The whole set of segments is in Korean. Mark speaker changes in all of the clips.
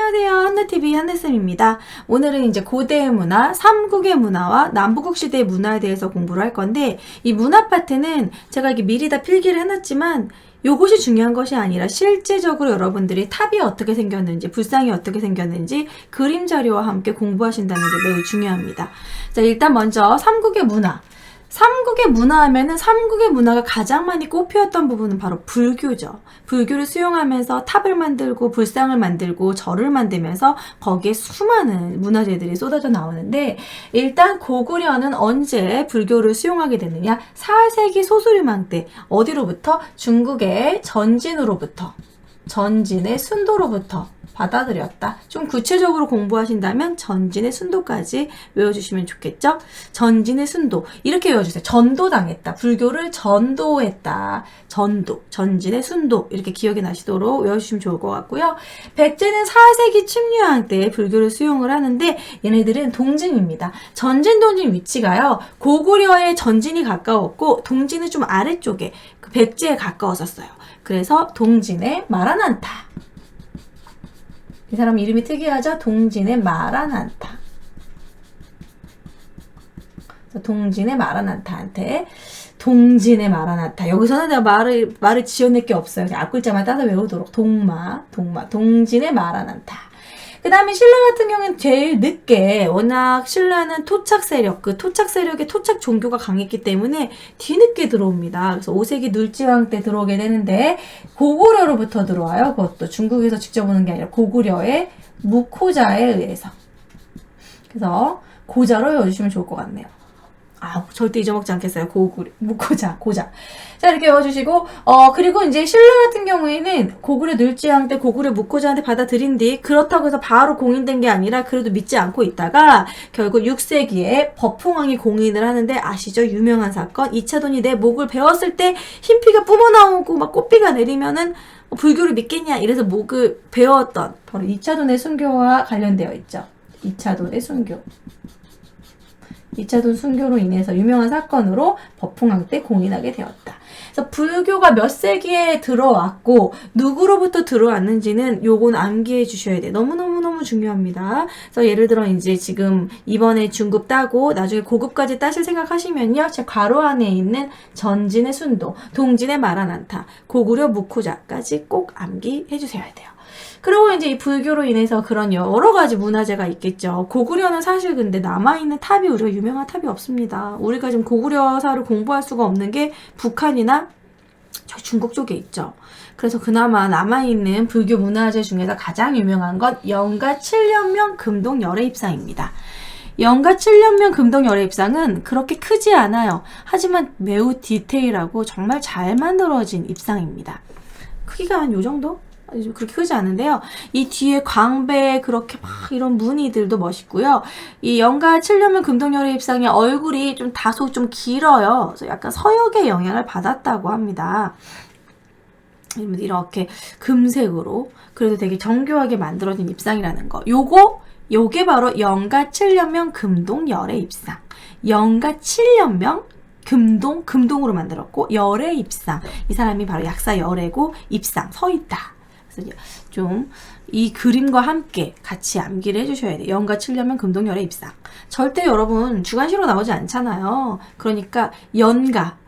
Speaker 1: 안녕하세요. 한나TV 한나쌤입니다. 오늘은 이제 고대의 문화, 삼국의 문화와 남북국 시대의 문화에 대해서 공부를 할 건데, 이 문화 파트는 제가 이게 미리 다 필기를 해놨지만 요것이 중요한 것이 아니라 실제적으로 여러분들이 탑이 어떻게 생겼는지, 불상이 어떻게 생겼는지 그림 자료와 함께 공부하신다는 게 매우 중요합니다. 자, 일단 먼저 삼국의 문화. 삼국의 문화 하면은 삼국의 문화가 가장 많이 꼽히었던 부분은 바로 불교죠. 불교를 수용하면서 탑을 만들고 불상을 만들고 절을 만들면서 거기에 수많은 문화재들이 쏟아져 나오는데, 일단 고구려는 언제 불교를 수용하게 됐느냐? 4세기 소수림왕 때. 어디로부터? 중국의 전진으로부터, 전진의 순도로부터 받아들였다. 좀 구체적으로 공부하신다면 전진의 순도까지 외워주시면 좋겠죠? 전진의 순도. 이렇게 외워주세요. 전도당했다. 불교를 전도했다. 전도. 전진의 순도. 이렇게 기억이 나시도록 외워주시면 좋을 것 같고요. 백제는 4세기 침류왕 때 불교를 수용을 하는데, 얘네들은 동진입니다. 전진, 동진 위치가요, 고구려의 전진이 가까웠고 동진은 좀 아래쪽에 그 백제에 가까웠었어요. 그래서 동진의 마라난타. 이 사람 이름이 특이하죠? 동진의 마라난타. 동진의 마라난타한테 동진의 마라난타. 여기서는 내가 말을 지어낼 게 없어요. 그냥 앞글자만 따서 외우도록. 동진의 마라난타. 그 다음에 신라 같은 경우는 제일 늦게, 워낙 신라는 토착 세력, 그 토착 세력의 토착 종교가 강했기 때문에 뒤늦게 들어옵니다. 그래서 5세기 눌지왕 때 들어오게 되는데, 고구려로부터 들어와요. 그것도 중국에서 직접 오는 게 아니라 고구려의 무코자에 의해서. 그래서 고자로 외워주시면 좋을 것 같네요. 절대 잊어먹지 않겠어요. 무코자, 고자. 자, 이렇게 외워주시고, 그리고 이제 신라 같은 경우에는 고구려 눌지왕 때 고구려 무코자한테 받아들인 뒤, 그렇다고 해서 바로 공인된 게 아니라 그래도 믿지 않고 있다가 결국 6세기에 버풍왕이 공인을 하는데, 아시죠? 유명한 사건. 이차돈이 내 목을 베었을 때 흰피가 뿜어나오고 막 꽃비가 내리면은 불교를 믿겠냐? 이래서 목을 베었던 바로 이차돈의 순교와 관련되어 있죠. 이차돈의 순교. 이차돈 순교로 인해서 유명한 사건으로 버풍왕 때 공인하게 되었다. 그래서 불교가 몇 세기에 들어왔고 누구로부터 들어왔는지는 요건 암기해 주셔야 돼. 너무너무 중요합니다. 그래서 예를 들어 이제 지금 이번에 중급 따고 나중에 고급까지 따실 생각하시면요, 제 괄호 안에 있는 전진의 순도, 동진의 마라난타, 고구려 무코자까지 꼭 암기해 주셔야 돼요. 그리고 이제 이 불교로 인해서 그런 여러 가지 문화재가 있겠죠. 고구려는 사실 근데 남아있는 탑이, 우리가 유명한 탑이 없습니다. 우리가 지금 고구려사를 공부할 수가 없는 게 북한이나 저 중국 쪽에 있죠. 그래서 그나마 남아있는 불교 문화재 중에서 가장 유명한 건 영가 7년명 금동 열애입상입니다. 영가 7년명 금동 열애입상은 그렇게 크지 않아요. 하지만 매우 디테일하고 정말 잘 만들어진 입상입니다. 크기가 한 요 정도? 그렇게 크지 않은데요. 이 뒤에 광배 그렇게 막 이런 무늬들도 멋있고요. 이 영가 7년명 금동열애 입상의 얼굴이 좀 다소 좀 길어요. 그래서 약간 서역의 영향을 받았다고 합니다. 이렇게 금색으로 그래도 되게 정교하게 만들어진 입상이라는 거. 요게 바로 영가 7년명 금동열애 입상. 영가 7년명 금동으로 만들었고, 열애 입상. 이 사람이 바로 약사 열애고 입상 서 있다. 좀 이 그림과 함께 같이 암기를 해주셔야 돼요. 영가 7년명 금동열애 입상. 절대 여러분 주관식으로 나오지 않잖아요. 그러니까 영가,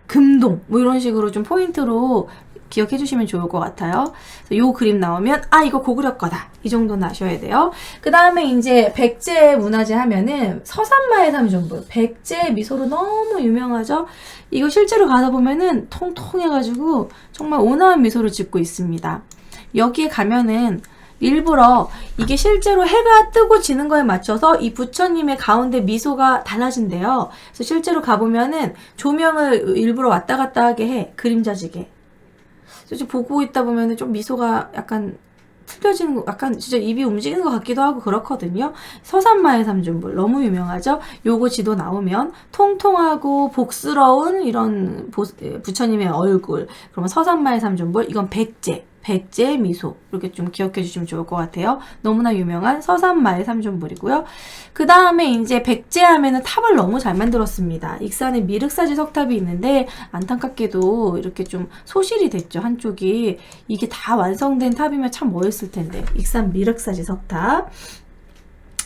Speaker 1: 금동 뭐 이런 식으로 좀 포인트로 기억해 주시면 좋을 것 같아요. 요 그림 나오면 이거 고구려 거다. 이 정도는 아셔야 돼요. 그 다음에 이제 백제 문화재 하면은 서산마의 삼존불. 백제 미소로 너무 유명하죠. 이거 실제로 가다 보면은 통통해가지고 정말 온화한 미소를 짓고 있습니다. 여기에 가면은 일부러 이게 실제로 해가 뜨고 지는 거에 맞춰서 이 부처님의 가운데 미소가 달라진대요. 그래서 실제로 가보면은 조명을 일부러 왔다 갔다 하게 해. 그림자지게. 솔직히 보고 있다 보면은 좀 미소가 약간 틀려지는 거, 약간 진짜 입이 움직이는 것 같기도 하고 그렇거든요. 서산마의 삼존불 너무 유명하죠. 요거 지도 나오면 통통하고 복스러운 이런 부처님의 얼굴. 그러면 서산마의 삼존불, 이건 백제. 백제 미소 이렇게 좀 기억해 주시면 좋을 것 같아요. 너무나 유명한 서산마의 삼존불이고요. 그 다음에 이제 백제 하면은 탑을 너무 잘 만들었습니다. 익산에 미륵사지 석탑이 있는데 안타깝게도 이렇게 좀 소실이 됐죠. 한쪽이. 이게 다 완성된 탑이면 참 멋있을 텐데. 익산 미륵사지 석탑.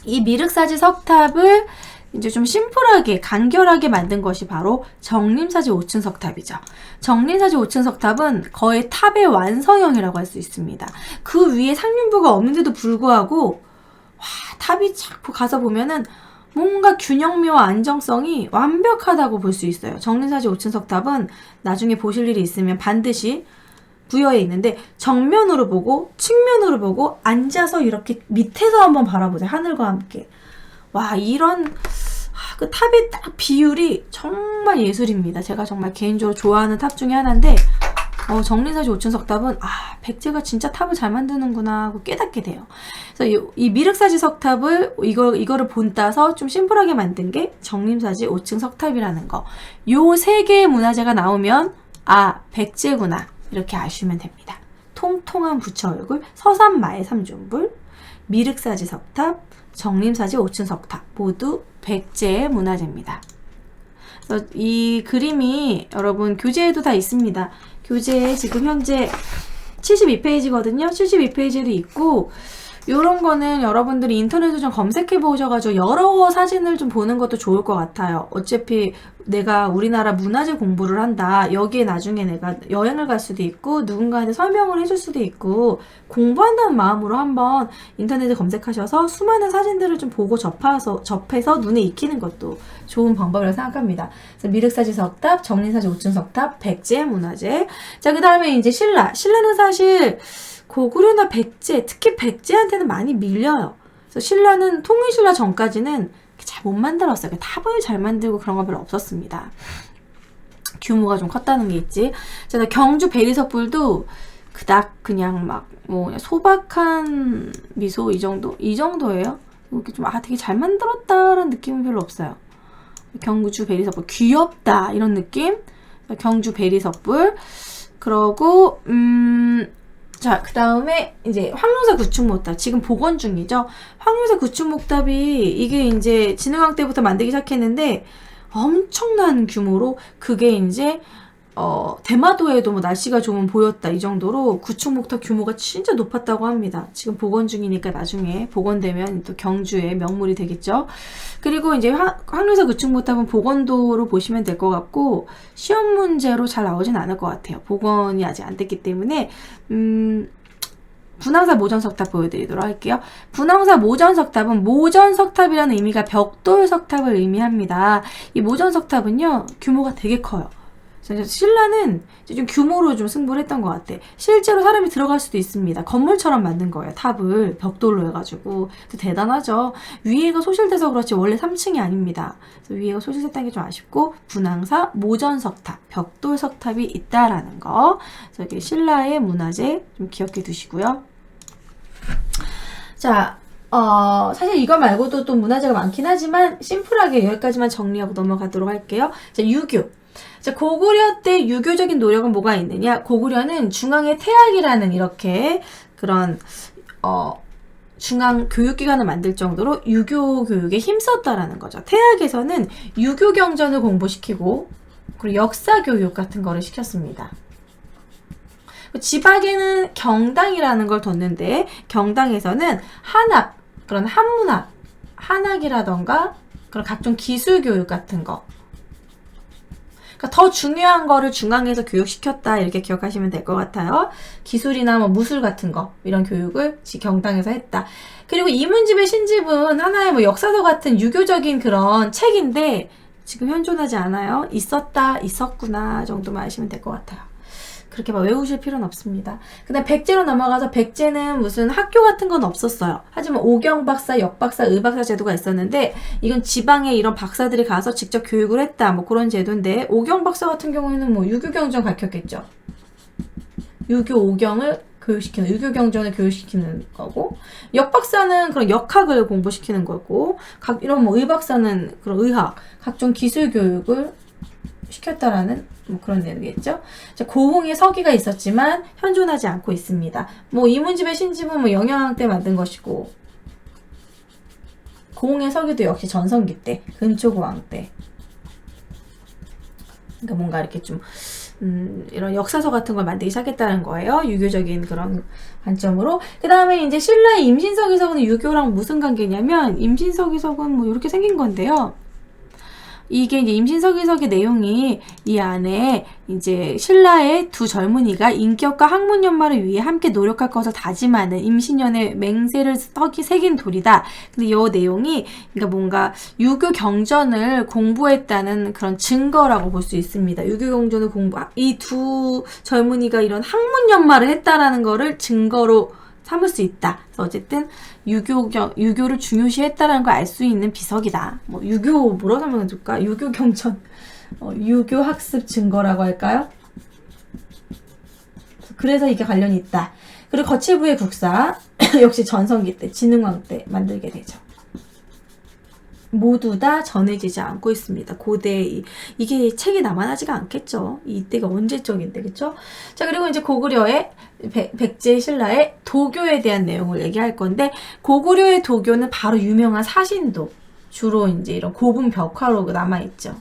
Speaker 1: 이 미륵사지 석탑을 이제 좀 심플하게 간결하게 만든 것이 바로 정림사지 5층 석탑이죠. 정림사지 5층 석탑은 거의 탑의 완성형이라고 할 수 있습니다. 그 위에 상륜부가 없는데도 불구하고 와, 탑이 자꾸 가서 보면은 뭔가 균형미와 안정성이 완벽하다고 볼 수 있어요. 정림사지 5층 석탑은 나중에 보실 일이 있으면 반드시 부여에 있는데 정면으로 보고 측면으로 보고 앉아서 이렇게 밑에서 한번 바라보세요. 하늘과 함께. 와, 이런 그 탑의 딱 비율이 정말 예술입니다. 제가 정말 개인적으로 좋아하는 탑 중에 하나인데 정림사지 5층 석탑은 백제가 진짜 탑을 잘 만드는구나 하고 깨닫게 돼요. 그래서 이 미륵사지 석탑을 이거를 본따서 좀 심플하게 만든 게 정림사지 5층 석탑이라는 거. 요 세 개의 문화재가 나오면 백제구나 이렇게 아시면 됩니다. 통통한 부처 얼굴, 서산마의 삼존불, 미륵사지 석탑, 정림사지 5층 석탑 모두 백제의 문화재입니다. 그래서 이 그림이 여러분 교재에도 다 있습니다. 교재에 지금 현재 72페이지거든요. 72페이지에도 있고 요런 거는 여러분들이 인터넷에 좀 검색해 보셔가지고 여러 사진을 좀 보는 것도 좋을 것 같아요. 어차피 내가 우리나라 문화재 공부를 한다. 여기에 나중에 내가 여행을 갈 수도 있고 누군가한테 설명을 해줄 수도 있고 공부한다는 마음으로 한번 인터넷에 검색하셔서 수많은 사진들을 좀 보고 접해서 눈에 익히는 것도 좋은 방법이라고 생각합니다. 그래서 미륵사지 석탑, 정림사지 5층 석탑, 백제 문화재. 자, 그 다음에 이제 신라. 신라는 사실 고구려나 백제, 특히 백제한테는 많이 밀려요. 그래서 신라는 통일신라 전까지는 잘 못 만들었어요. 탑을 잘 만들고 그런 거 별로 없었습니다. 규모가 좀 컸다는 게 있지. 자, 경주 베리석불도 그닥 그냥 막 그냥 소박한 미소 이 정도예요. 이렇게 좀 되게 잘 만들었다라는 느낌은 별로 없어요. 경주 베리석불 귀엽다 이런 느낌. 경주 베리석불. 그러고 자, 그 다음에 이제 황룡사 구축목탑 지금 복원 중이죠. 황룡사 구축목탑이 이게 이제 진흥왕 때부터 만들기 시작했는데 엄청난 규모로 그게 이제 대마도에도 뭐 날씨가 좋으면 보였다 이 정도로 구축목탑 규모가 진짜 높았다고 합니다. 지금 복원 중이니까 나중에 복원되면 또 경주의 명물이 되겠죠. 그리고 이제 황룡사 구축목탑은 복원도로 보시면 될 것 같고 시험 문제로 잘 나오진 않을 것 같아요. 복원이 아직 안 됐기 때문에 분황사 모전석탑 보여드리도록 할게요. 분황사 모전석탑은 모전석탑이라는 의미가 벽돌석탑을 의미합니다. 이 모전석탑은요 규모가 되게 커요. 신라는 좀 규모로 좀 승부를 했던 것 같아. 실제로 사람이 들어갈 수도 있습니다. 건물처럼 만든 거예요. 탑을 벽돌로 해가지고. 대단하죠. 위에가 소실돼서 그렇지 원래 3층이 아닙니다. 그래서 위에가 소실됐다는 게 좀 아쉽고 분황사 모전석탑, 벽돌석탑이 있다라는 거. 그래서 이렇게 신라의 문화재 좀 기억해 두시고요. 자, 사실 이거 말고도 또 문화재가 많긴 하지만 심플하게 여기까지만 정리하고 넘어가도록 할게요. 자, 유교. 자, 고구려 때 유교적인 노력은 뭐가 있느냐? 고구려는 중앙에 태학이라는 이렇게 그런 중앙 교육기관을 만들 정도로 유교 교육에 힘썼다라는 거죠. 태학에서는 유교 경전을 공부시키고 그리고 역사 교육 같은 거를 시켰습니다. 지박에는 경당이라는 걸 뒀는데 경당에서는 한학, 그런 한문학, 한학이라던가 그런 각종 기술 교육 같은 거. 그러니까 더 중요한 거를 중앙에서 교육시켰다 이렇게 기억하시면 될 것 같아요. 기술이나 뭐 무술 같은 거 이런 교육을 경당에서 했다. 그리고 이문집의 신집은 하나의 뭐 역사서 같은 유교적인 그런 책인데 지금 현존하지 않아요. 있었다, 있었구나 정도만 아시면 될 것 같아요. 그렇게 막 외우실 필요는 없습니다. 그 다음 백제로 넘어가서 백제는 무슨 학교 같은 건 없었어요. 하지만 오경박사, 역박사, 의박사 제도가 있었는데 이건 지방에 이런 박사들이 가서 직접 교육을 했다. 뭐 그런 제도인데 오경박사 같은 경우에는 뭐 유교경전 가르쳤겠죠. 유교 오경을 교육시키는, 유교경전을 교육시키는 거고 역박사는 그런 역학을 공부시키는 거고 이런 뭐 의박사는 그런 의학, 각종 기술 교육을 시켰다라는 뭐 그런 내용이겠죠. 자, 고흥에 서기가 있었지만 현존하지 않고 있습니다. 뭐 이문집의 신집은 뭐 영영왕 때 만든 것이고, 고흥의 서기도 역시 전성기 때, 근초고왕 때. 그러니까 뭔가 이렇게 좀 이런 역사서 같은 걸 만들기 시작했다는 거예요. 유교적인 그런 관점으로. 그 다음에 이제 신라의 임신서기석은 유교랑 무슨 관계냐면, 임신서기석은 뭐 이렇게 생긴 건데요. 이게 이제 임신서기석의 내용이 이 안에 이제 신라의 두 젊은이가 인격과 학문 연마를 위해 함께 노력할 것을 다짐하는 임신연의 맹세를 새긴 돌이다. 근데 이 내용이 그러니까 뭔가 유교 경전을 공부했다는 그런 증거라고 볼 수 있습니다. 유교 경전을 이 두 젊은이가 이런 학문 연마를 했다라는 거를 증거로 삼을 수 있다. 그래서 어쨌든 유교를 중요시했다라는 걸 알 수 있는 비석이다. 뭐 유교 뭐라고 하면 좋을까? 유교 경전, 유교 학습 증거라고 할까요? 그래서 이게 관련이 있다. 그리고 거칠부의 국사 역시 전성기 때, 진흥왕 때 만들게 되죠. 모두 다 전해지지 않고 있습니다. 고대 이게 책이 남아나지가 않겠죠. 이때가 언제적인데, 그쵸? 자, 그리고 이제 고구려의 백제 신라의 도교에 대한 내용을 얘기할 건데, 고구려의 도교는 바로 유명한 사신도, 주로 이제 이런 고분 벽화로 남아있죠.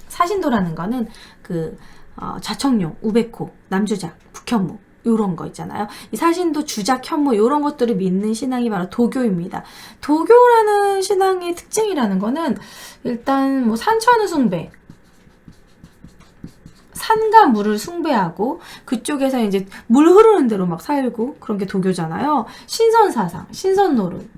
Speaker 1: 사신도라는 거는 자청용, 우베코, 남주작, 북현무 요런 거 있잖아요. 이 사신도, 주작, 현무 요런 것들을 믿는 신앙이 바로 도교입니다. 도교라는 신앙의 특징이라는 거는 일단 뭐 산천을 숭배, 산과 물을 숭배하고 그쪽에서 이제 물 흐르는 대로 막 살고 그런 게 도교잖아요. 신선사상, 신선노름.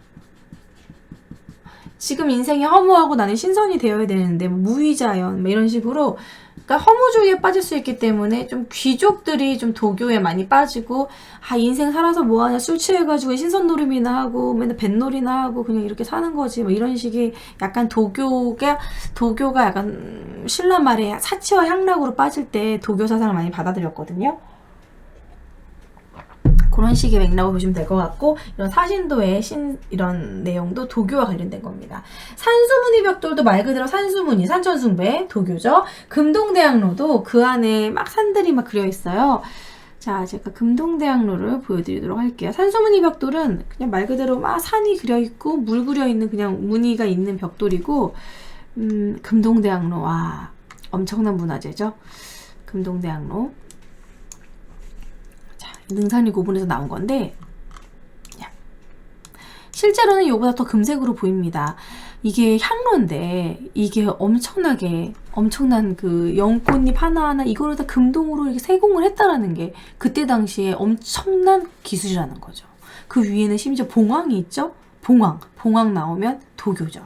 Speaker 1: 지금 인생이 허무하고 나는 신선이 되어야 되는데 뭐 무위자연 뭐 이런 식으로, 그러니까 허무주의에 빠질 수 있기 때문에 좀 귀족들이 좀 도교에 많이 빠지고, 인생 살아서 뭐하냐, 술 취해가지고 신선놀이나 하고 맨날 뱃놀이나 하고 그냥 이렇게 사는 거지 뭐 이런 식의 약간 도교가 약간 신라 말에 사치와 향락으로 빠질 때 도교 사상을 많이 받아들였거든요. 그런 식의 맥락을 보시면 될 것 같고, 이런 사신도의 이런 내용도 도교와 관련된 겁니다. 산수무늬 벽돌도 말 그대로 산수무늬, 산천숭배, 도교죠. 금동대학로도 그 안에 막 산들이 막 그려 있어요. 자, 제가 금동대학로를 보여드리도록 할게요. 산수무늬 벽돌은 그냥 말 그대로 막 산이 그려 있고 물 그려 있는 그냥 무늬가 있는 벽돌이고, 금동대학로, 와, 엄청난 문화재죠. 금동대학로. 능산리 고분에서 나온 건데, 실제로는 이거보다 더 금색으로 보입니다. 이게 향로인데 이게 엄청난 그 연꽃잎 하나하나 이거를 다 금동으로 이렇게 세공을 했다라는 게 그때 당시에 엄청난 기술이라는 거죠. 그 위에는 심지어 봉황이 있죠. 봉황 나오면 도교죠.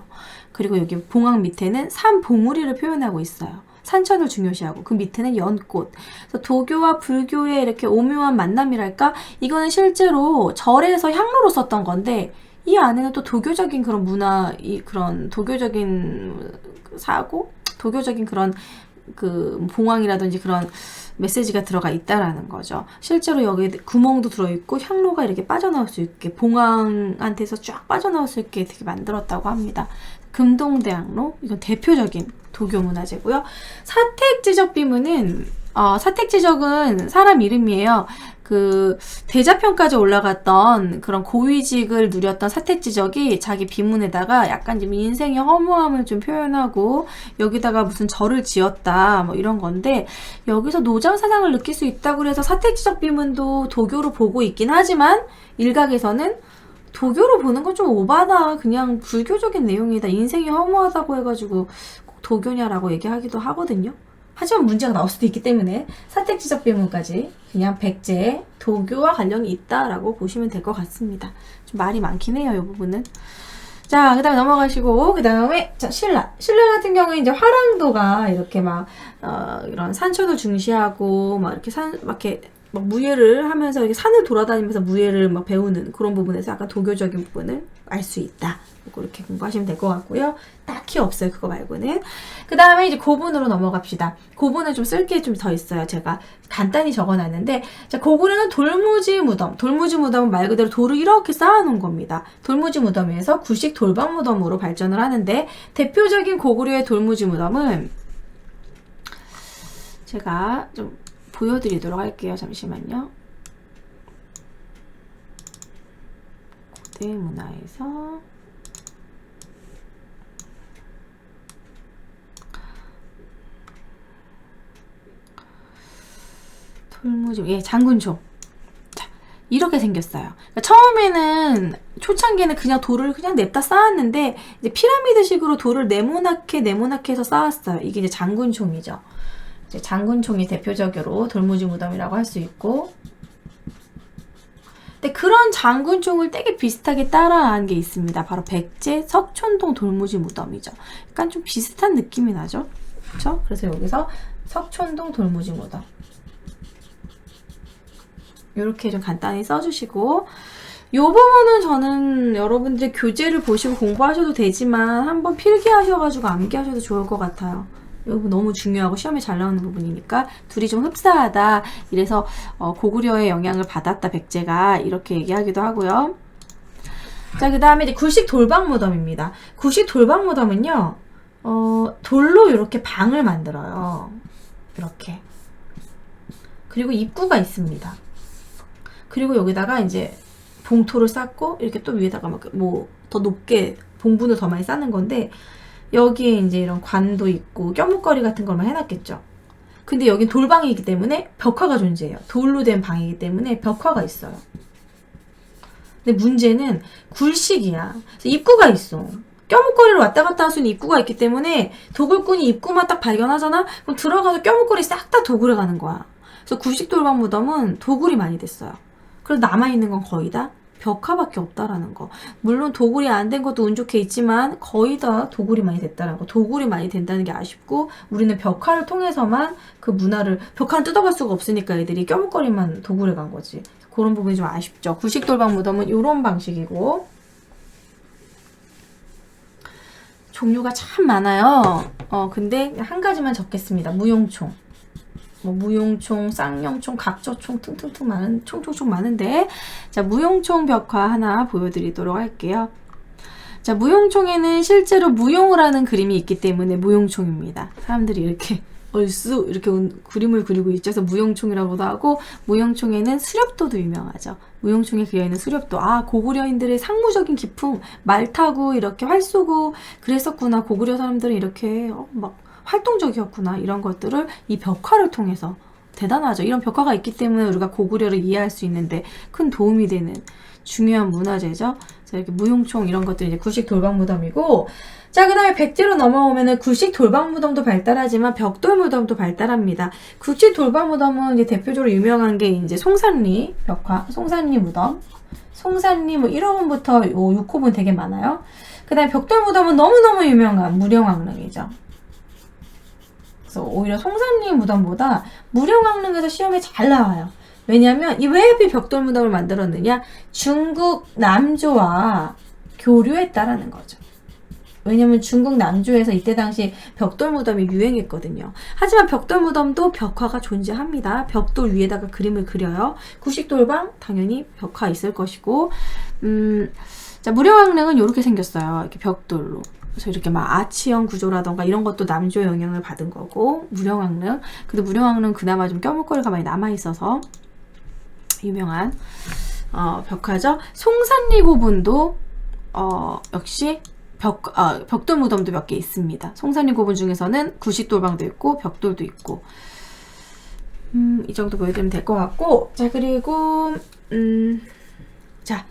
Speaker 1: 그리고 여기 봉황 밑에는 산봉우리를 표현하고 있어요. 산천을 중요시하고 그 밑에는 연꽃. 그래서 도교와 불교의 이렇게 오묘한 만남이랄까? 이거는 실제로 절에서 향로로 썼던 건데, 이 안에는 또 도교적인 그런 문화, 그런 도교적인 사고, 도교적인 그런 그 봉황이라든지 그런 메시지가 들어가 있다라는 거죠. 실제로 여기 구멍도 들어있고 향로가 이렇게 빠져나올 수 있게, 봉황한테서 쫙 빠져나올 수 있게 되게 만들었다고 합니다. 금동대학로, 이건 대표적인 도교 문화재고요. 사택지적비문은 사택지적은 사람 이름이에요. 그 대자편까지 올라갔던 그런 고위직을 누렸던 사택지적이 자기 비문에다가 약간 좀 인생의 허무함을 좀 표현하고 여기다가 무슨 절을 지었다 뭐 이런 건데, 여기서 노장 사상을 느낄 수 있다고 해서 사택지적 비문도 도교로 보고 있긴 하지만 일각에서는 도교로 보는 건 좀 오바다, 그냥 불교적인 내용이다, 인생이 허무하다고 해가지고 꼭 도교냐라고 얘기하기도 하거든요. 하지만 문제가 나올 수도 있기 때문에 사택지적 비문까지 그냥 백제 도교와 관련이 있다라고 보시면 될 것 같습니다. 좀 말이 많긴 해요, 이 부분은. 자, 그 다음에 넘어가시고, 그 다음에 신라 같은 경우에 이제 화랑도가 이렇게 막 이런 산천을 중시하고 막 이렇게 막 무예를 하면서 이렇게 산을 돌아다니면서 무예를 막 배우는 그런 부분에서 약간 도교적인 부분을 알 수 있다. 이렇게 공부하시면 될 것 같고요. 딱히 없어요, 그거 말고는. 그 다음에 이제 고분으로 넘어갑시다. 고분은 좀 쓸 게 좀 더 있어요. 제가 간단히 적어놨는데, 자, 고구려는 돌무지 무덤은 말 그대로 돌을 이렇게 쌓아놓은 겁니다. 돌무지 무덤에서 구식 돌방 무덤으로 발전을 하는데, 대표적인 고구려의 돌무지 무덤은 제가 좀 보여드리도록 할게요. 잠시만요. 고대 문화에서 돌무지, 예, 장군총. 자, 이렇게 생겼어요. 그러니까 처음에는 초창기에는 그냥 돌을 그냥 냅다 쌓았는데 이제 피라미드식으로 돌을 네모나게 해서 쌓았어요. 이게 이제 장군총이죠. 이제 장군총이 대표적으로 돌무지 무덤이라고 할 수 있고, 근데 그런 장군총을 되게 비슷하게 따라한 게 있습니다. 바로 백제 석촌동 돌무지 무덤이죠. 약간 좀 비슷한 느낌이 나죠. 그렇죠? 그래서 여기서 석촌동 돌무지 무덤 이렇게 좀 간단히 써주시고, 이 부분은 저는 여러분들이 교재를 보시고 공부하셔도 되지만 한번 필기하셔가지고 암기하셔도 좋을 것 같아요. 이 부분 너무 중요하고 시험에 잘 나오는 부분이니까 둘이 좀 흡사하다. 이래서 고구려의 영향을 받았다 백제가, 이렇게 얘기하기도 하고요. 자, 그 다음에 이제 구식 돌방 무덤입니다. 구식 돌방 무덤은요, 돌로 이렇게 방을 만들어요. 이렇게. 그리고 입구가 있습니다. 그리고 여기다가 이제 봉토를 쌓고 이렇게 또 위에다가 뭐 더 높게 봉분을 더 많이 쌓는 건데, 여기에 이제 이런 관도 있고 껴묵거리 같은 걸만 해놨겠죠. 근데 여긴 돌방이기 때문에 벽화가 존재해요. 돌로 된 방이기 때문에 벽화가 있어요. 근데 문제는 굴식이야. 그래서 입구가 있어. 껴묵거리를 왔다 갔다 할 수 있는 입구가 있기 때문에 도굴꾼이 입구만 딱 발견하잖아? 그럼 들어가서 껴묵거리 싹 다 도굴해 가는 거야. 그래서 굴식 돌방 무덤은 도굴이 많이 됐어요. 그래서 남아있는 건 거의 다 벽화밖에 없다라는 거. 물론 도굴이 안 된 것도 운 좋게 있지만 거의 다 도굴이 많이 됐다라는 거. 도굴이 많이 된다는 게 아쉽고, 우리는 벽화를 통해서만 그 문화를, 벽화는 뜯어갈 수가 없으니까 애들이 껴묵거리만 도굴해 간 거지. 그런 부분이 좀 아쉽죠. 구식 돌방 무덤은 이런 방식이고, 종류가 참 많아요. 근데 한 가지만 적겠습니다. 무용총. 뭐 무용총, 쌍용총, 각조총 등등등 많은 총총총 많은데, 자, 무용총 벽화 하나 보여드리도록 할게요. 자, 무용총에는 실제로 무용을 하는 그림이 있기 때문에 무용총입니다. 사람들이 이렇게 얼쑤 이렇게 그림을 그리고 있죠. 그래서 무용총이라고도 하고, 무용총에는 수렵도도 유명하죠. 무용총에 그려있는 수렵도, 아, 고구려인들의 상무적인 기품, 말 타고 이렇게 활 쏘고 그랬었구나. 고구려 사람들은 이렇게 막 활동적이었구나. 이런 것들을 이 벽화를 통해서, 대단하죠. 이런 벽화가 있기 때문에 우리가 고구려를 이해할 수 있는데 큰 도움이 되는 중요한 문화재죠. 자, 이렇게 무용총 이런 것들이 이제 구식 돌방 무덤이고, 자, 그 다음에 백제로 넘어오면은 구식 돌방 무덤도 발달하지만 벽돌 무덤도 발달합니다. 구식 돌방 무덤은 이제 대표적으로 유명한 게 이제 송산리 벽화, 송산리 무덤, 송산리 뭐 1호분부터 6호분 되게 많아요. 그 다음에 벽돌 무덤은 너무너무 유명한 무령왕릉이죠. 그래서 오히려 송산리 무덤보다 무령왕릉에서 시험에 잘 나와요. 왜냐면 이 왜 하필 벽돌 무덤을 만들었느냐? 중국 남조와 교류했다라는 거죠. 왜냐면 중국 남조에서 이때 당시 벽돌 무덤이 유행했거든요. 하지만 벽돌 무덤도 벽화가 존재합니다. 벽돌 위에다가 그림을 그려요. 구식돌방 당연히 벽화 있을 것이고, 자, 무령왕릉은 이렇게 생겼어요. 이렇게 벽돌로. 그래서 이렇게 막 아치형 구조라던가 이런 것도 남조의 영향을 받은 거고, 무령왕릉. 근데 무령왕릉은 그나마 좀 껴묵거리가 많이 남아있어서 유명한 벽화죠. 송산리 고분도 역시 벽돌 무덤도 몇 개 있습니다. 송산리 고분 중에서는 구식돌방도 있고 벽돌도 있고, 이 정도 보여드리면 될 것 같고, 자, 그리고 자,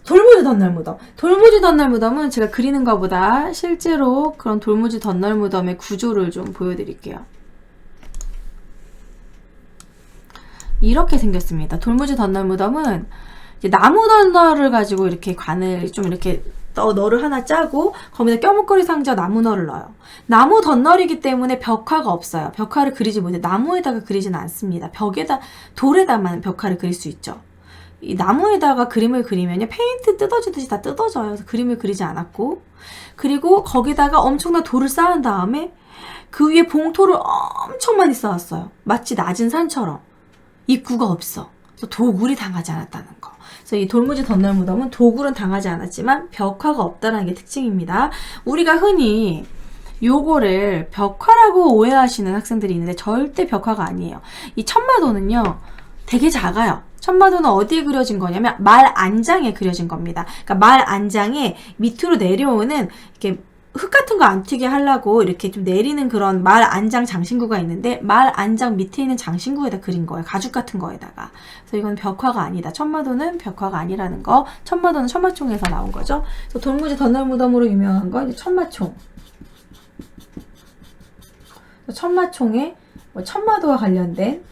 Speaker 1: 돌무지 덧날 무덤. 돌무지 덧날 무덤은 제가 그리는 것보다 실제로 그런 돌무지 덧날 무덤의 구조를 좀 보여드릴게요. 이렇게 생겼습니다. 돌무지 덧날 무덤은 이제 나무 덧날을 가지고 이렇게 관을 좀 이렇게 너를 하나 짜고 거기다 껴묵거리 상자 나무 너를 넣어요. 나무 덧널이기 때문에 벽화가 없어요. 벽화를 그리지 못해. 나무에다가 그리지는 않습니다. 벽에다, 돌에다만 벽화를 그릴 수 있죠. 이 나무에다가 그림을 그리면요, 페인트 뜯어지듯이 다 뜯어져요. 그래서 그림을 그리지 않았고, 그리고 거기다가 엄청난 돌을 쌓은 다음에 그 위에 봉토를 엄청 많이 쌓았어요. 마치 낮은 산처럼. 입구가 없어. 그래서 도굴이 당하지 않았다는 거. 그래서 이 돌무지 덧날 무덤은 도굴은 당하지 않았지만 벽화가 없다는 게 특징입니다. 우리가 흔히 요거를 벽화라고 오해하시는 학생들이 있는데 절대 벽화가 아니에요. 이 천마도는요 되게 작아요. 천마도는 어디에 그려진 거냐면 말 안장에 그려진 겁니다. 그러니까 말 안장에 밑으로 내려오는 이렇게 흙 같은 거 안 튀게 하려고 이렇게 좀 내리는 그런 말 안장 장신구가 있는데 말 안장 밑에 있는 장신구에다 그린 거예요. 가죽 같은 거에다가. 그래서 이건 벽화가 아니다. 천마도는 벽화가 아니라는 거. 천마도는 천마총에서 나온 거죠. 그래서 돌무지 덧날무덤으로 유명한 건 이제 천마총. 천마총에 천마도와 관련된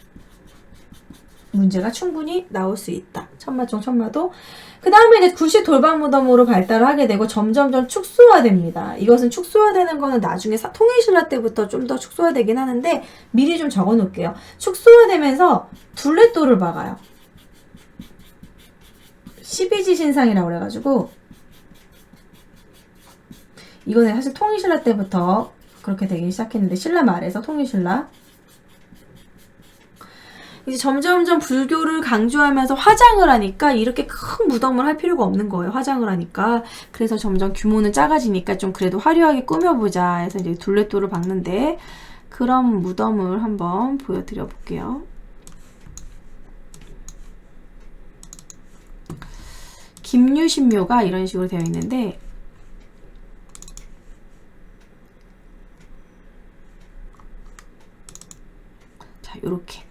Speaker 1: 문제가 충분히 나올 수 있다. 천마총, 천마도. 그 다음에 이제 구시 돌방무덤으로 발달을 하게 되고 점점점 축소화됩니다. 이것은 축소화되는 거는 나중에 통일신라 때부터 좀 더 축소화되긴 하는데 미리 좀 적어 놓을게요. 축소화되면서 둘레돌을 박아요. 12지 신상이라고 그래가지고 이거는 사실 통일신라 때부터 그렇게 되기 시작했는데 신라 말에서 통일신라 이제 점점점 불교를 강조하면서 화장을 하니까 이렇게 큰 무덤을 할 필요가 없는 거예요. 화장을 하니까. 그래서 점점 규모는 작아지니까 좀 그래도 화려하게 꾸며보자 해서 이제 둘레돌을 박는데 그런 무덤을 한번 보여드려 볼게요. 김유신묘가 이런 식으로 되어 있는데 자, 요렇게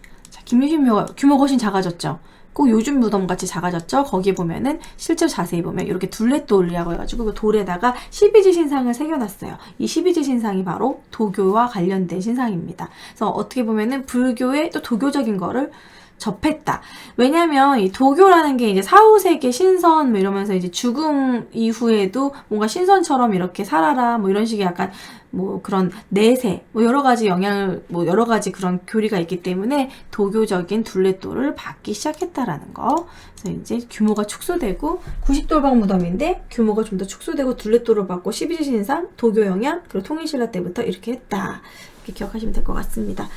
Speaker 1: 김유신묘가 규모가 훨씬 작아졌죠. 꼭 요즘 무덤같이 작아졌죠. 거기 보면은 실제로 자세히 보면 이렇게 둘레돌이라고 해가지고 그 돌에다가 12지 신상을 새겨놨어요. 이 12지 신상이 바로 도교와 관련된 신상입니다. 그래서 어떻게 보면은 불교의 또 도교적인 거를 접했다. 왜냐면 이 도교라는 게 이제 사후세계 신선 뭐 이러면서 이제 죽음 이후에도 뭔가 신선처럼 이렇게 살아라 뭐 이런 식의 약간 뭐 그런 내세 뭐 여러 가지 영향을 뭐 여러 가지 그런 교리가 있기 때문에 도교적인 둘레돌을 받기 시작했다라는 거. 그래서 이제 규모가 축소되고 구식돌방 무덤인데 규모가 좀 더 축소되고 둘레돌을 받고 12지 신상 도교 영향 그리고 통일신라 때부터 이렇게 했다. 이렇게 기억하시면 될 것 같습니다.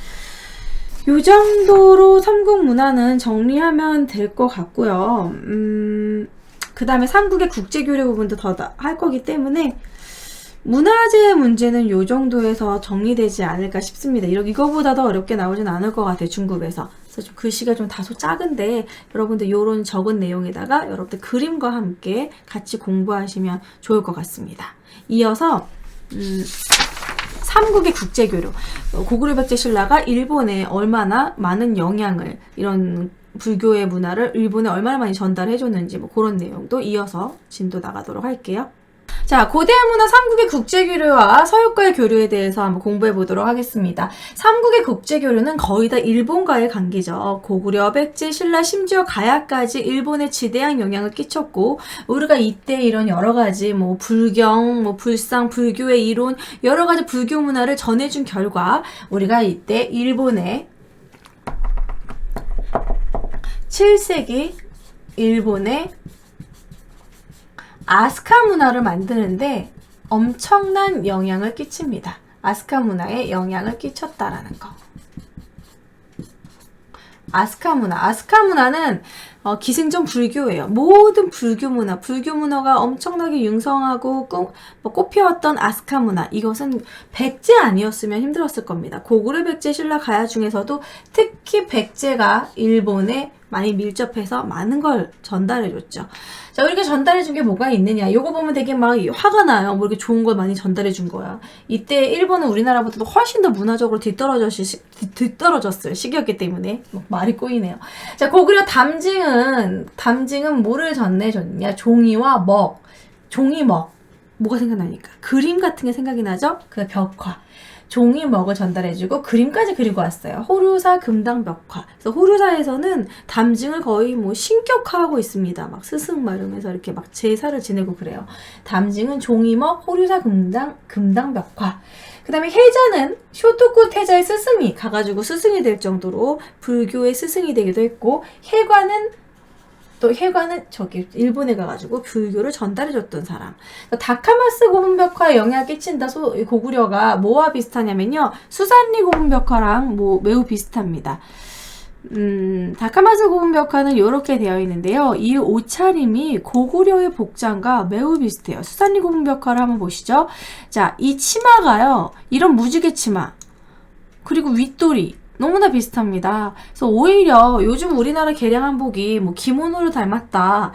Speaker 1: 요 정도로 삼국문화는 정리하면 될 것 같고요. 그 다음에 삼국의 국제교류 부분도 더 할 거기 때문에 문화재 문제는 요 정도에서 정리되지 않을까 싶습니다. 이거보다 더 어렵게 나오진 않을 것 같아요. 중급에서. 그래서 좀 글씨가 좀 다소 작은데 여러분들 요런 적은 내용에다가 여러분들 그림과 함께 같이 공부하시면 좋을 것 같습니다. 이어서 삼국의 국제교류. 고구려 백제 신라가 일본에 얼마나 많은 영향을 이런 불교의 문화를 일본에 얼마나 많이 전달해 줬는지 뭐 그런 내용도 이어서 진도 나가도록 할게요. 자, 고대 문화 삼국의 국제교류와 서유과의 교류에 대해서 한번 공부해 보도록 하겠습니다. 삼국의 국제교류는 거의 다 일본과의 관계죠. 고구려, 백제, 신라, 심지어 가야까지 일본에 지대한 영향을 끼쳤고 우리가 이때 이런 여러 가지 뭐 불경, 뭐 불상, 불교의 이론 여러 가지 불교 문화를 전해준 결과 우리가 이때 일본의 7세기 일본의 아스카 문화를 만드는데 엄청난 영향을 끼칩니다. 아스카 문화에 영향을 끼쳤다라는 거. 아스카 문화는 기승전 불교예요. 모든 불교 문화가 엄청나게 융성하고 꽃피웠던 아스카 문화. 이것은 백제 아니었으면 힘들었을 겁니다. 고구려 백제 신라 가야 중에서도 특히 백제가 일본에 많이 밀접해서 많은 걸 전달해줬죠. 자, 우리가 전달해준 게 뭐가 있느냐. 요거 보면 되게 막 화가 나요. 뭐 이렇게 좋은 걸 많이 전달해준 거야. 이때 일본은 우리나라보다도 훨씬 더 문화적으로 뒤떨어졌을 시기였기 때문에 말이 꼬이네요. 자, 고구려 담징은 뭐를 전해줬냐. 종이와 종이먹. 뭐가 생각나니까. 그림 같은 게 생각이 나죠? 그 벽화. 종이먹을 전달해주고 그림까지 그리고 왔어요. 호류사 금당 벽화. 그래서 호류사에서는 담징을 거의 뭐 신격화하고 있습니다. 막 스승 이러면서 이렇게 막 제사를 지내고 그래요. 담징은 종이먹, 호류사 금당 벽화. 그 다음에 해자는 쇼토쿠 태자의 스승이 가가지고 스승이 될 정도로 불교의 스승이 되기도 했고 해관은 저기 일본에 가가지고 불교를 전달해줬던 사람. 다카마스 고분벽화에 영향을 끼친다. 고구려가 뭐와 비슷하냐면요. 수산리 고분벽화랑 뭐 매우 비슷합니다. 다카마스 고분벽화는 이렇게 되어 있는데요. 이 옷차림이 고구려의 복장과 매우 비슷해요. 수산리 고분벽화를 한번 보시죠. 자, 이 치마가요. 이런 무지개 치마. 그리고 윗돌이 너무나 비슷합니다. 그래서 오히려 요즘 우리나라 개량 한복이 뭐 기모노를 닮았다.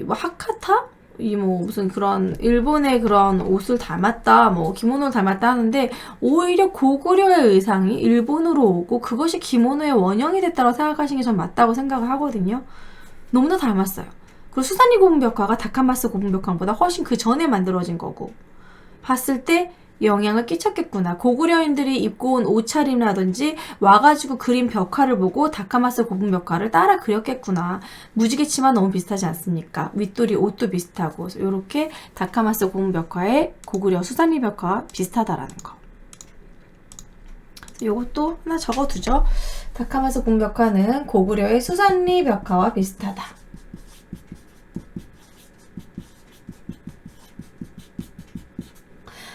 Speaker 1: 하카타? 무슨 그런 일본의 그런 옷을 닮았다, 기모노를 닮았다 하는데 오히려 고구려의 의상이 일본으로 오고 그것이 기모노의 원형이 됐다고 생각하시는 게 전 맞다고 생각을 하거든요. 너무나 닮았어요. 그리고 수산리 고분벽화가 다카마스 고분벽화보다 훨씬 그 전에 만들어진 거고 봤을 때 영향을 끼쳤겠구나. 고구려인들이 입고 온 옷차림이라든지 와가지고 그린 벽화를 보고 다카마스 고분벽화를 따라 그렸겠구나. 무지개 치마 너무 비슷하지 않습니까? 윗돌이 옷도 비슷하고 이렇게 다카마스 고분벽화의 고구려 수산리 벽화와 비슷하다라는 거. 요것도 하나 적어두죠. 다카마스 고분벽화는 고구려의 수산리 벽화와 비슷하다.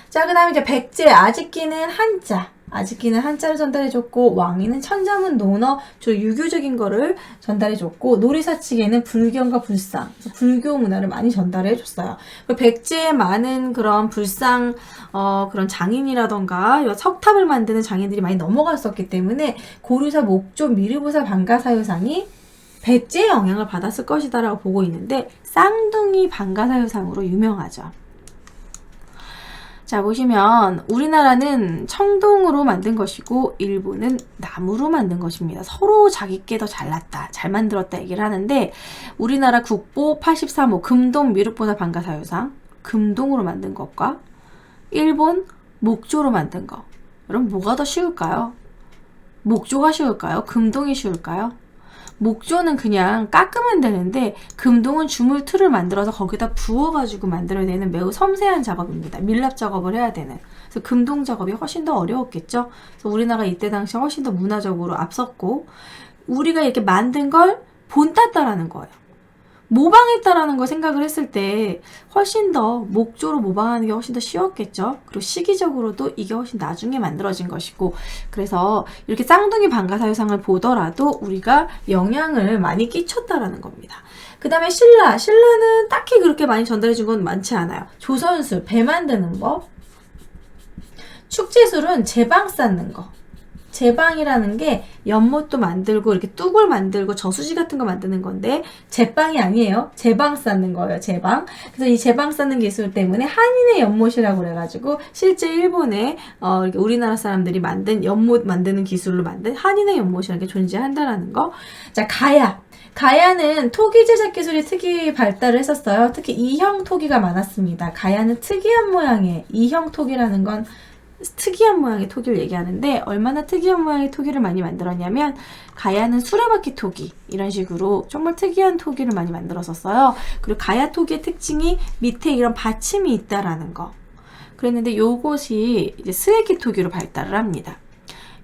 Speaker 1: 자, 그 다음에 이제 백제, 아직기는 한자. 아직기는 한자를 전달해줬고, 왕이는 천자문, 논어, 유교적인 거를 전달해줬고, 놀이사치계는 불경과 불상, 불교 문화를 많이 전달해줬어요. 백제에 많은 그런 불상, 그런 장인이라던가, 석탑을 만드는 장인들이 많이 넘어갔었기 때문에, 고류사, 목조, 미르보사, 방가사유상이 백제의 영향을 받았을 것이다라고 보고 있는데, 쌍둥이 방가사유상으로 유명하죠. 자, 보시면 우리나라는 청동으로 만든 것이고 일본은 나무로 만든 것입니다. 서로 자기께 더 잘났다, 잘 만들었다 얘기를 하는데 우리나라 국보 83호 금동 미륵보사 방가사유상 금동으로 만든 것과 일본 목조로 만든 것, 여러분 뭐가 더 쉬울까요? 목조가 쉬울까요? 금동이 쉬울까요? 목조는 그냥 깎으면 되는데 금동은 주물 틀을 만들어서 거기다 부어가지고 만들어야 되는 매우 섬세한 작업입니다. 밀랍 작업을 해야 되는. 그래서 금동 작업이 훨씬 더 어려웠겠죠. 그래서 우리나라가 이때 당시 훨씬 더 문화적으로 앞섰고 우리가 이렇게 만든 걸 본땄다라는 거예요. 모방했다라는 걸 생각을 했을 때 훨씬 더 목조로 모방하는 게 훨씬 더 쉬웠겠죠. 그리고 시기적으로도 이게 훨씬 나중에 만들어진 것이고 그래서 이렇게 쌍둥이 방가사유상을 보더라도 우리가 영향을 많이 끼쳤다라는 겁니다. 그 다음에 신라는 딱히 그렇게 많이 전달해 준 건 많지 않아요. 조선술, 배 만드는 법, 축제술은 제방 쌓는 거. 제방이라는 게 연못도 만들고 이렇게 뚝을 만들고 저수지 같은 거 만드는 건데 제빵이 아니에요. 제방 쌓는 거예요. 제방. 그래서 이 제방 쌓는 기술 때문에 한인의 연못이라고 그래가지고 실제 일본에 이렇게 우리나라 사람들이 만든 연못 만드는 기술로 만든 한인의 연못이라는 게 존재한다라는 거. 자, 가야는 토기 제작 기술이 특히 발달을 했었어요. 특히 이형 토기가 많았습니다. 가야는 특이한 모양의 이형 토기라는 건 특이한 모양의 토기를 얘기하는데 얼마나 특이한 모양의 토기를 많이 만들었냐면 가야는 수레바퀴 토기 이런 식으로 정말 특이한 토기를 많이 만들었었어요. 그리고 가야 토기의 특징이 밑에 이런 받침이 있다라는 거. 그랬는데 요것이 이제 스웨기 토기로 발달을 합니다.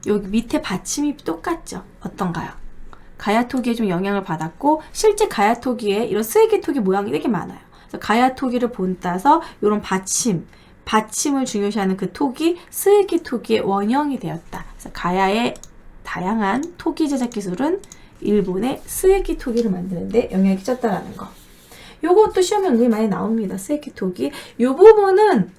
Speaker 1: 여기 밑에 받침이 똑같죠? 어떤가요? 가야 토기에 좀 영향을 받았고 실제 가야 토기에 이런 스웨기 토기 모양이 되게 많아요. 그래서 가야 토기를 본따서 이런 받침을 중요시하는 그 톡이 스웨기 톡의 원형이 되었다. 그래서 가야의 다양한 토기 제작 기술은 일본의 스웨기 토기를 만드는데 영향을 끼쳤다라는 거. 요것도 시험에 은근히 많이 나옵니다. 스웨기 토기. 요 부분은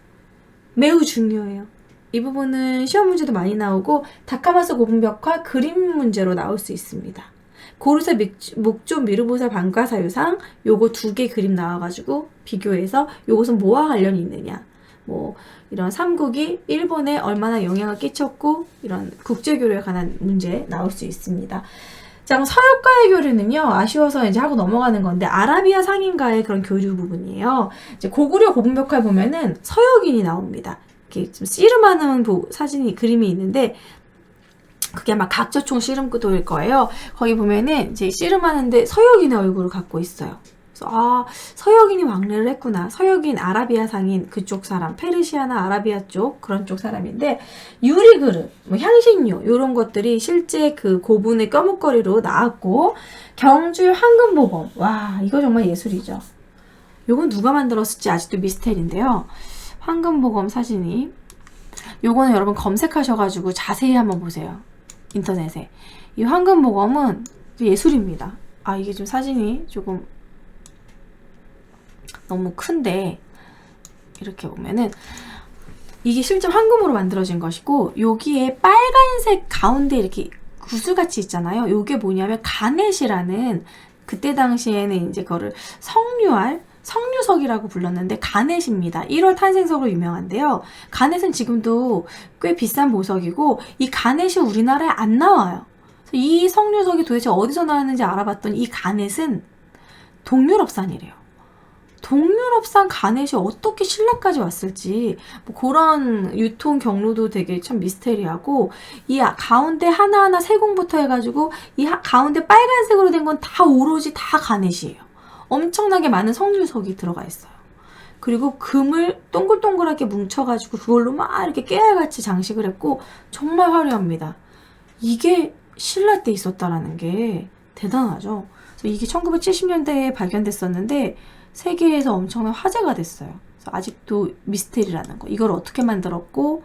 Speaker 1: 매우 중요해요. 이 부분은 시험 문제도 많이 나오고 다카마스 고분벽화 그림 문제로 나올 수 있습니다. 고르사 목조 미르보사 방가사유상 요거 2개 그림 나와가지고 비교해서 요것은 뭐와 관련이 있느냐. 이런 삼국이 일본에 얼마나 영향을 끼쳤고 이런 국제교류에 관한 문제 나올 수 있습니다. 자, 그럼 서역과의 교류는요, 아쉬워서 이제 하고 넘어가는 건데, 아라비아 상인과의 그런 교류 부분이에요. 이제 고구려 고분벽화에 보면은 서역인이 나옵니다. 이렇게 좀 씨름하는 사진이, 그림이 있는데, 그게 아마 각저총 씨름구도일 거예요. 거기 보면은 이제 씨름하는데 서역인의 얼굴을 갖고 있어요. 서역인이 왕래를 했구나. 서역인, 아라비아 상인 그쪽 사람, 페르시아나 아라비아 쪽 그런 쪽 사람인데 유리그릇, 향신료 이런 것들이 실제 그 고분의 껴목걸이로 나왔고 경주 황금보검, 와 이거 정말 예술이죠. 요건 누가 만들었을지 아직도 미스테리인데요. 황금보검 사진이 요거는 여러분 검색하셔가지고 자세히 한번 보세요. 인터넷에. 이 황금보검은 예술입니다. 아, 이게 좀 사진이 조금 너무 큰데, 이렇게 보면은 이게 실제 황금으로 만들어진 것이고, 여기에 빨간색 가운데 이렇게 구슬같이 있잖아요. 요게 뭐냐면 가넷이라는, 그때 당시에는 이제 그거를 석류석이라고 불렀는데 가넷입니다. 1월 탄생석으로 유명한데요. 가넷은 지금도 꽤 비싼 보석이고, 이 가넷이 우리나라에 안 나와요. 이 석류석이 도대체 어디서 나왔는지 알아봤더니 이 가넷은 동유럽산이래요. 동유럽산 가넷이 어떻게 신라까지 왔을지, 뭐 그런 유통 경로도 되게 참 미스테리하고, 이 가운데 하나하나 세공부터 해가지고 이 가운데 빨간색으로 된 건 다 오로지 다 가넷이에요. 엄청나게 많은 석류석이 들어가 있어요. 그리고 금을 동글동글하게 뭉쳐가지고 그걸로 막 이렇게 깨알같이 장식을 했고, 정말 화려합니다. 이게 신라 때 있었다라는 게 대단하죠. 그래서 이게 1970년대에 발견됐었는데 세계에서 엄청난 화제가 됐어요. 그래서 아직도 미스테리라는 거. 이걸 어떻게 만들었고,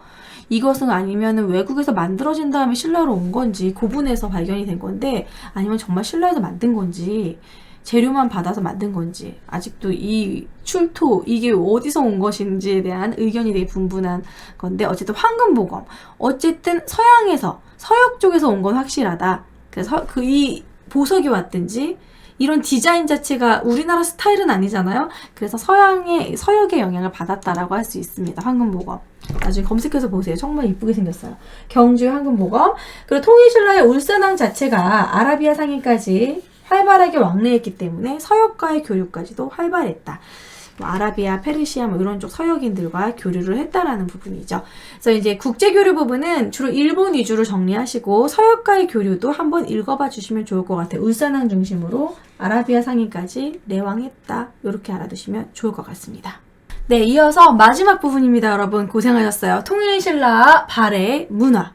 Speaker 1: 이것은 아니면 외국에서 만들어진 다음에 신라로 온 건지, 고분해서 발견이 된 건데, 아니면 정말 신라에서 만든 건지, 재료만 받아서 만든 건지, 아직도 이 출토, 이게 어디서 온 것인지에 대한 의견이 되게 분분한 건데, 어쨌든 황금보검. 어쨌든 서양에서, 서역 쪽에서 온 건 확실하다. 그래서 이 보석이 왔든지, 이런 디자인 자체가 우리나라 스타일은 아니잖아요. 그래서 서역의 영향을 받았다라고 할 수 있습니다. 황금보검. 나중에 검색해서 보세요. 정말 이쁘게 생겼어요. 경주의 황금보검. 그리고 통일신라의 울산왕 자체가 아라비아 상인까지 활발하게 왕래했기 때문에 서역과의 교류까지도 활발했다. 뭐 아라비아, 페르시아 뭐 이런 쪽 서역인들과 교류를 했다라는 부분이죠. 그래서 이제 국제교류 부분은 주로 일본 위주로 정리하시고, 서역과의 교류도 한번 읽어봐 주시면 좋을 것 같아요. 울산왕 중심으로 아라비아 상인까지 내왕했다. 이렇게 알아두시면 좋을 것 같습니다. 네, 이어서 마지막 부분입니다. 여러분 고생하셨어요. 통일신라 발해 문화.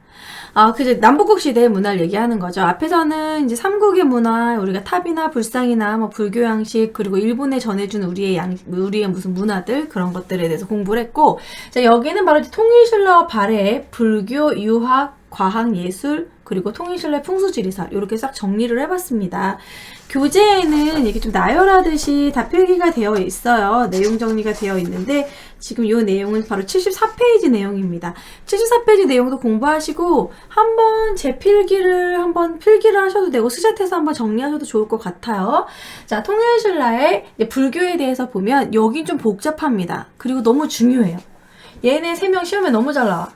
Speaker 1: 그죠. 남북국 시대의 문화를 얘기하는 거죠. 앞에서는 이제 삼국의 문화, 우리가 탑이나 불상이나 뭐 불교 양식, 그리고 일본에 전해준 우리의 무슨 문화들, 그런 것들에 대해서 공부를 했고, 자, 여기는 바로 통일신라와 발해의 불교, 유학, 과학, 예술, 그리고 통일신라의 풍수지리설, 이렇게 싹 정리를 해봤습니다. 교재에는 이게 좀 나열하듯이 다 필기가 되어 있어요. 내용 정리가 되어 있는데, 지금 이 내용은 바로 74페이지 내용입니다. 74페이지 내용도 공부하시고, 한번 제 필기를 하셔도 되고, 스샷해서 한번 정리하셔도 좋을 것 같아요. 자, 통일신라의 불교에 대해서 보면, 여긴 좀 복잡합니다. 그리고 너무 중요해요. 얘네 3명 시험에 너무 잘 나와.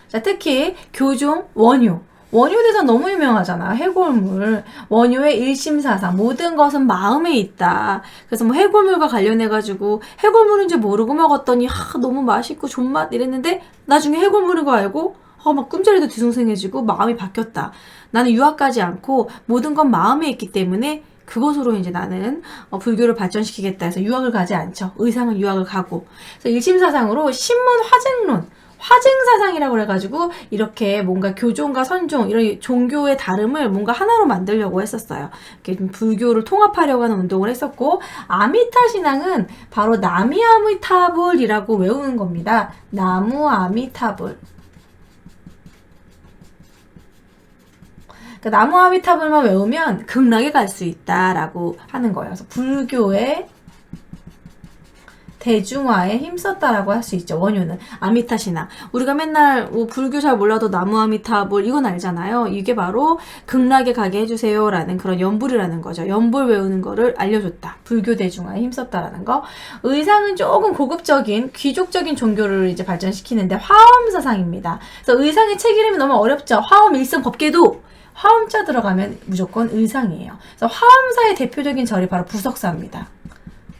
Speaker 1: 자, 특히 교종, 원효. 원효 대사 너무 유명하잖아. 해골물. 원효의 일심사상. 모든 것은 마음에 있다. 그래서 뭐 해골물과 관련해가지고 해골물인지 모르고 먹었더니 너무 맛있고 존맛 이랬는데, 나중에 해골물인 거 알고 막 꿈자리도 뒤숭숭해지고 마음이 바뀌었다. 나는 유학 가지 않고 모든 건 마음에 있기 때문에 그것으로 이제 나는 불교를 발전시키겠다 해서 유학을 가지 않죠. 의상은 유학을 가고. 그래서 일심사상으로 신문 화쟁론, 화쟁사상이라고 해가지고 이렇게 뭔가 교종과 선종, 이런 종교의 다름을 뭔가 하나로 만들려고 했었어요. 이렇게 좀 불교를 통합하려고 하는 운동을 했었고, 아미타 신앙은 바로 나미아미타불이라고 외우는 겁니다. 나무아미타불. 그러니까 나무아미타불만 외우면 극락에 갈 수 있다라고 하는 거예요. 그래서 불교의 대중화에 힘썼다라고 할 수 있죠. 원효는 아미타 신앙. 우리가 맨날 불교 잘 몰라도 나무 아미타불 이건 알잖아요. 이게 바로 극락에 가게 해주세요라는 그런 연불이라는 거죠. 연불 외우는 거를 알려줬다. 불교 대중화에 힘썼다라는 거. 의상은 조금 고급적인 귀족적인 종교를 이제 발전시키는데 화엄사상입니다. 그래서 의상의 책 이름이 너무 어렵죠. 화엄 일성 법계도 화엄자 들어가면 무조건 의상이에요. 그래서 화엄사의 대표적인 절이 바로 부석사입니다.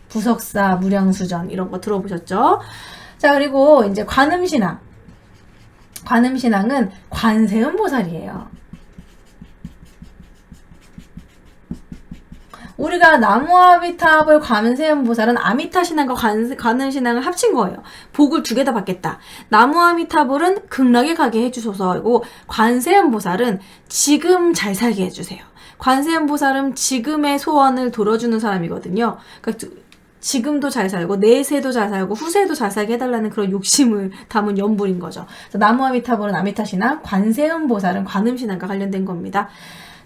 Speaker 1: 부석사, 무량수전 이런 거 들어보셨죠? 자, 그리고 이제 관음신앙. 관음신앙은 관세음보살이에요. 우리가 나무아미타불 관세음보살은 아미타신앙과 관음신앙을 합친 거예요. 복을 2개 다 받겠다. 나무아미타불은 극락에 가게 해주소서이고, 관세음보살은 지금 잘 살게 해주세요. 관세음보살은 지금의 소원을 들어주는 사람이거든요. 그러니까 지금도 잘 살고 내세도 잘 살고 후세도 잘 살게 해달라는 그런 욕심을 담은 연불인 거죠. 그래서 나무아미타불은 아미타신앙, 관세음보살은 관음신앙과 관련된 겁니다.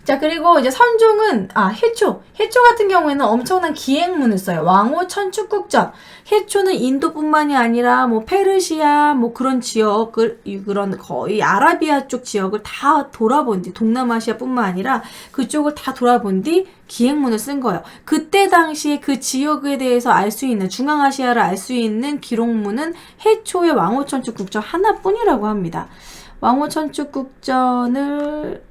Speaker 1: 자, 그리고 이제 선종은, 해초. 해초 같은 경우에는 엄청난 기행문을 써요. 왕호 천축국전. 해초는 인도뿐만이 아니라, 뭐, 페르시아, 뭐, 그런 지역을, 그런 거의 아라비아 쪽 지역을 다 돌아본 뒤, 동남아시아 뿐만 아니라 그쪽을 다 돌아본 뒤 기행문을 쓴 거예요. 그때 당시에 그 지역에 대해서 알 수 있는, 중앙아시아를 알 수 있는 기록문은 해초의 왕호 천축국전 하나뿐이라고 합니다. 왕호 천축국전을,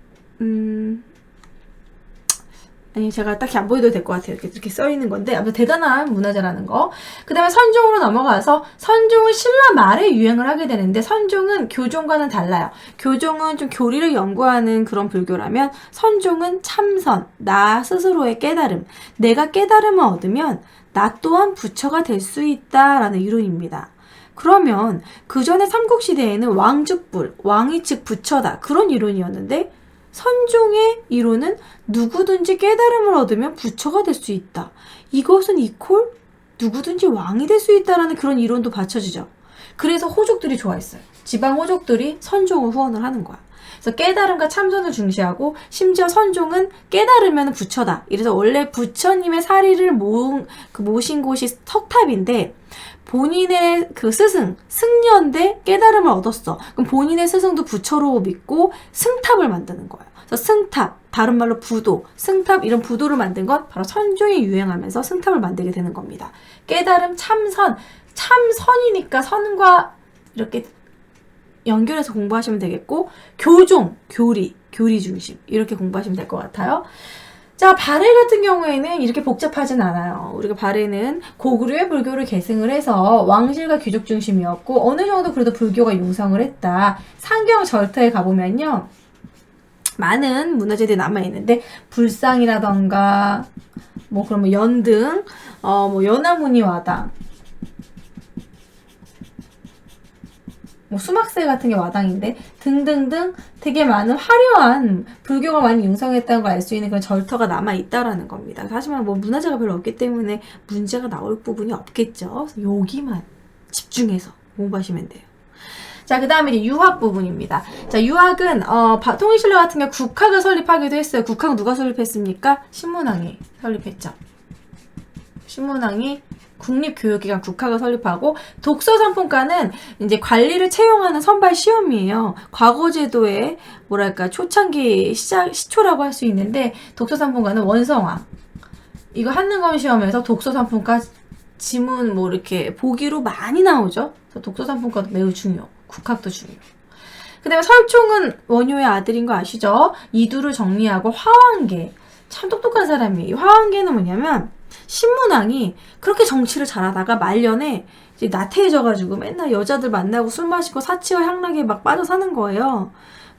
Speaker 1: 아니, 제가 딱히 안 보여도 될 것 같아요. 이렇게 써있는 건데, 아무튼 대단한 문화재라는 거. 그 다음에 선종으로 넘어가서, 선종은 신라 말에 유행을 하게 되는데, 선종은 교종과는 달라요. 교종은 좀 교리를 연구하는 그런 불교라면, 선종은 참선, 나 스스로의 깨달음. 내가 깨달음을 얻으면, 나 또한 부처가 될 수 있다라는 이론입니다. 그러면, 그 전에 삼국시대에는 왕죽불, 왕이 즉 부처다. 그런 이론이었는데, 선종의 이론은 누구든지 깨달음을 얻으면 부처가 될 수 있다. 이것은 이퀄 누구든지 왕이 될 수 있다라는 그런 이론도 받쳐지죠. 그래서 호족들이 좋아했어요. 지방 호족들이 선종을 후원을 하는 거야. 그래서 깨달음과 참선을 중시하고 심지어 선종은 깨달으면 부처다. 이래서 원래 부처님의 사리를 모신 곳이 석탑인데 본인의 그 스승, 승려인데 깨달음을 얻었어. 그럼 본인의 스승도 부처로 믿고 승탑을 만드는 거예요. 그래서 승탑, 다른 말로 부도, 승탑 이런 부도를 만든 건 바로 선종이 유행하면서 승탑을 만들게 되는 겁니다. 깨달음, 참선, 참선이니까 선과 이렇게 연결해서 공부하시면 되겠고 교종, 교리 중심 이렇게 공부하시면 될 것 같아요. 자, 발해 같은 경우에는 이렇게 복잡하진 않아요. 우리가 발해는 고구려의 불교를 계승을 해서 왕실과 귀족 중심이었고 어느 정도 그래도 불교가 융성을 했다. 상경 절터에 가보면요. 많은 문화재들이 남아있는데 불상이라던가 뭐 그러면 연등, 뭐 연화무늬 와당, 뭐 수막새 같은 게 와당인데 등등등 되게 많은 화려한 불교가 많이 융성했다는 걸 알 수 있는 그런 절터가 남아있다라는 겁니다. 하지만 뭐 문화재가 별로 없기 때문에 문제가 나올 부분이 없겠죠. 그래서 여기만 집중해서 공부하시면 돼요. 자, 그 다음에 이제 유학 부분입니다. 자, 유학은, 통일신라 같은 경우 국학을 설립하기도 했어요. 국학 누가 설립했습니까? 신문왕이 설립했죠. 신문왕이 국립교육기관 국학을 설립하고, 독서상품과는 이제 관리를 채용하는 선발 시험이에요. 과거제도의, 뭐랄까, 초창기 시초라고 할 수 있는데, 독서상품과는 원성왕. 이거 한능검 시험에서 독서상품과 지문 뭐 이렇게 보기로 많이 나오죠. 그래서 독서상품과도 매우 중요. 국학도 중요. 그 다음에 설총은 원효의 아들인 거 아시죠? 이두를 정리하고 화왕계. 참 똑똑한 사람이에요. 화왕계는 뭐냐면 신문왕이 그렇게 정치를 잘하다가 말년에 이제 나태해져가지고 맨날 여자들 만나고 술 마시고 사치와 향락에 막 빠져 사는 거예요.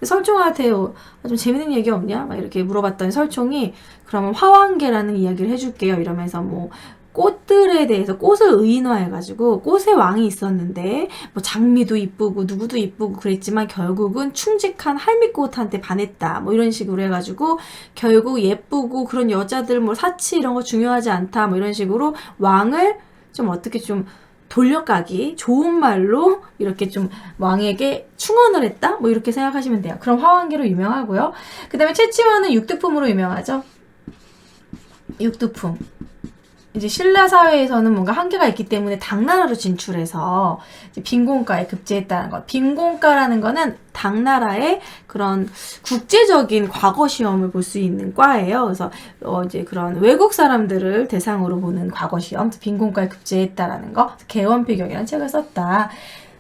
Speaker 1: 설총한테 좀 재밌는 얘기 없냐? 막 이렇게 물어봤더니 설총이 그러면 화왕계라는 이야기를 해줄게요. 이러면서 뭐 꽃들에 대해서 꽃을 의인화해가지고 꽃의 왕이 있었는데 뭐 장미도 이쁘고 누구도 이쁘고 그랬지만 결국은 충직한 할미꽃한테 반했다 뭐 이런 식으로 해가지고 결국 예쁘고 그런 여자들 뭐 사치 이런 거 중요하지 않다 뭐 이런 식으로 왕을 좀 어떻게 좀 돌려가기 좋은 말로 이렇게 좀 왕에게 충언을 했다 뭐 이렇게 생각하시면 돼요. 그럼 화왕계로 유명하고요. 그 다음에 채치와는 육두품으로 유명하죠. 육두품. 이제 신라 사회에서는 뭔가 한계가 있기 때문에 당나라로 진출해서 이제 빈곤가에 급제했다는 것. 빈곤가라는 거는 당나라의 그런 국제적인 과거 시험을 볼 수 있는 과예요. 그래서 이제 그런 외국 사람들을 대상으로 보는 과거 시험, 빈곤가에 급제했다라는 거. 개원필경이라는 책을 썼다.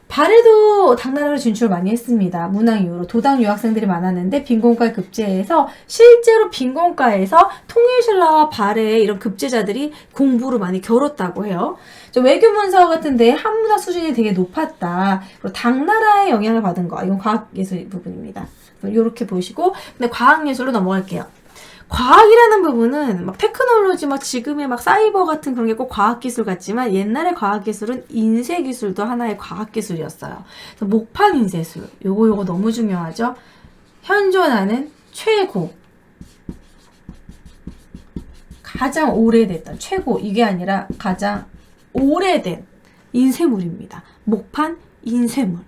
Speaker 1: 발해도 당나라로 진출 많이 했습니다. 문학 이후로 도당 유학생들이 많았는데 빈곤과에 급제해서 실제로 빈곤과에서 통일신라와 발해 이런 급제자들이 공부를 많이 겨뤘다고 해요. 외교 문서 같은데 한문학 수준이 되게 높았다. 그리고 당나라의 영향을 받은 거. 이건 과학예술 부분입니다. 이렇게 보시고 근데 과학예술로 넘어갈게요. 과학이라는 부분은 막 테크놀로지 막 지금의 막 사이버 같은 그런 게 꼭 과학기술 같지만 옛날의 과학기술은 인쇄기술도 하나의 과학기술이었어요. 그래서 목판 인쇄술 요거 너무 중요하죠. 현존하는 최고 가장 오래됐던 최고 이게 아니라 가장 오래된 인쇄물입니다. 목판 인쇄물.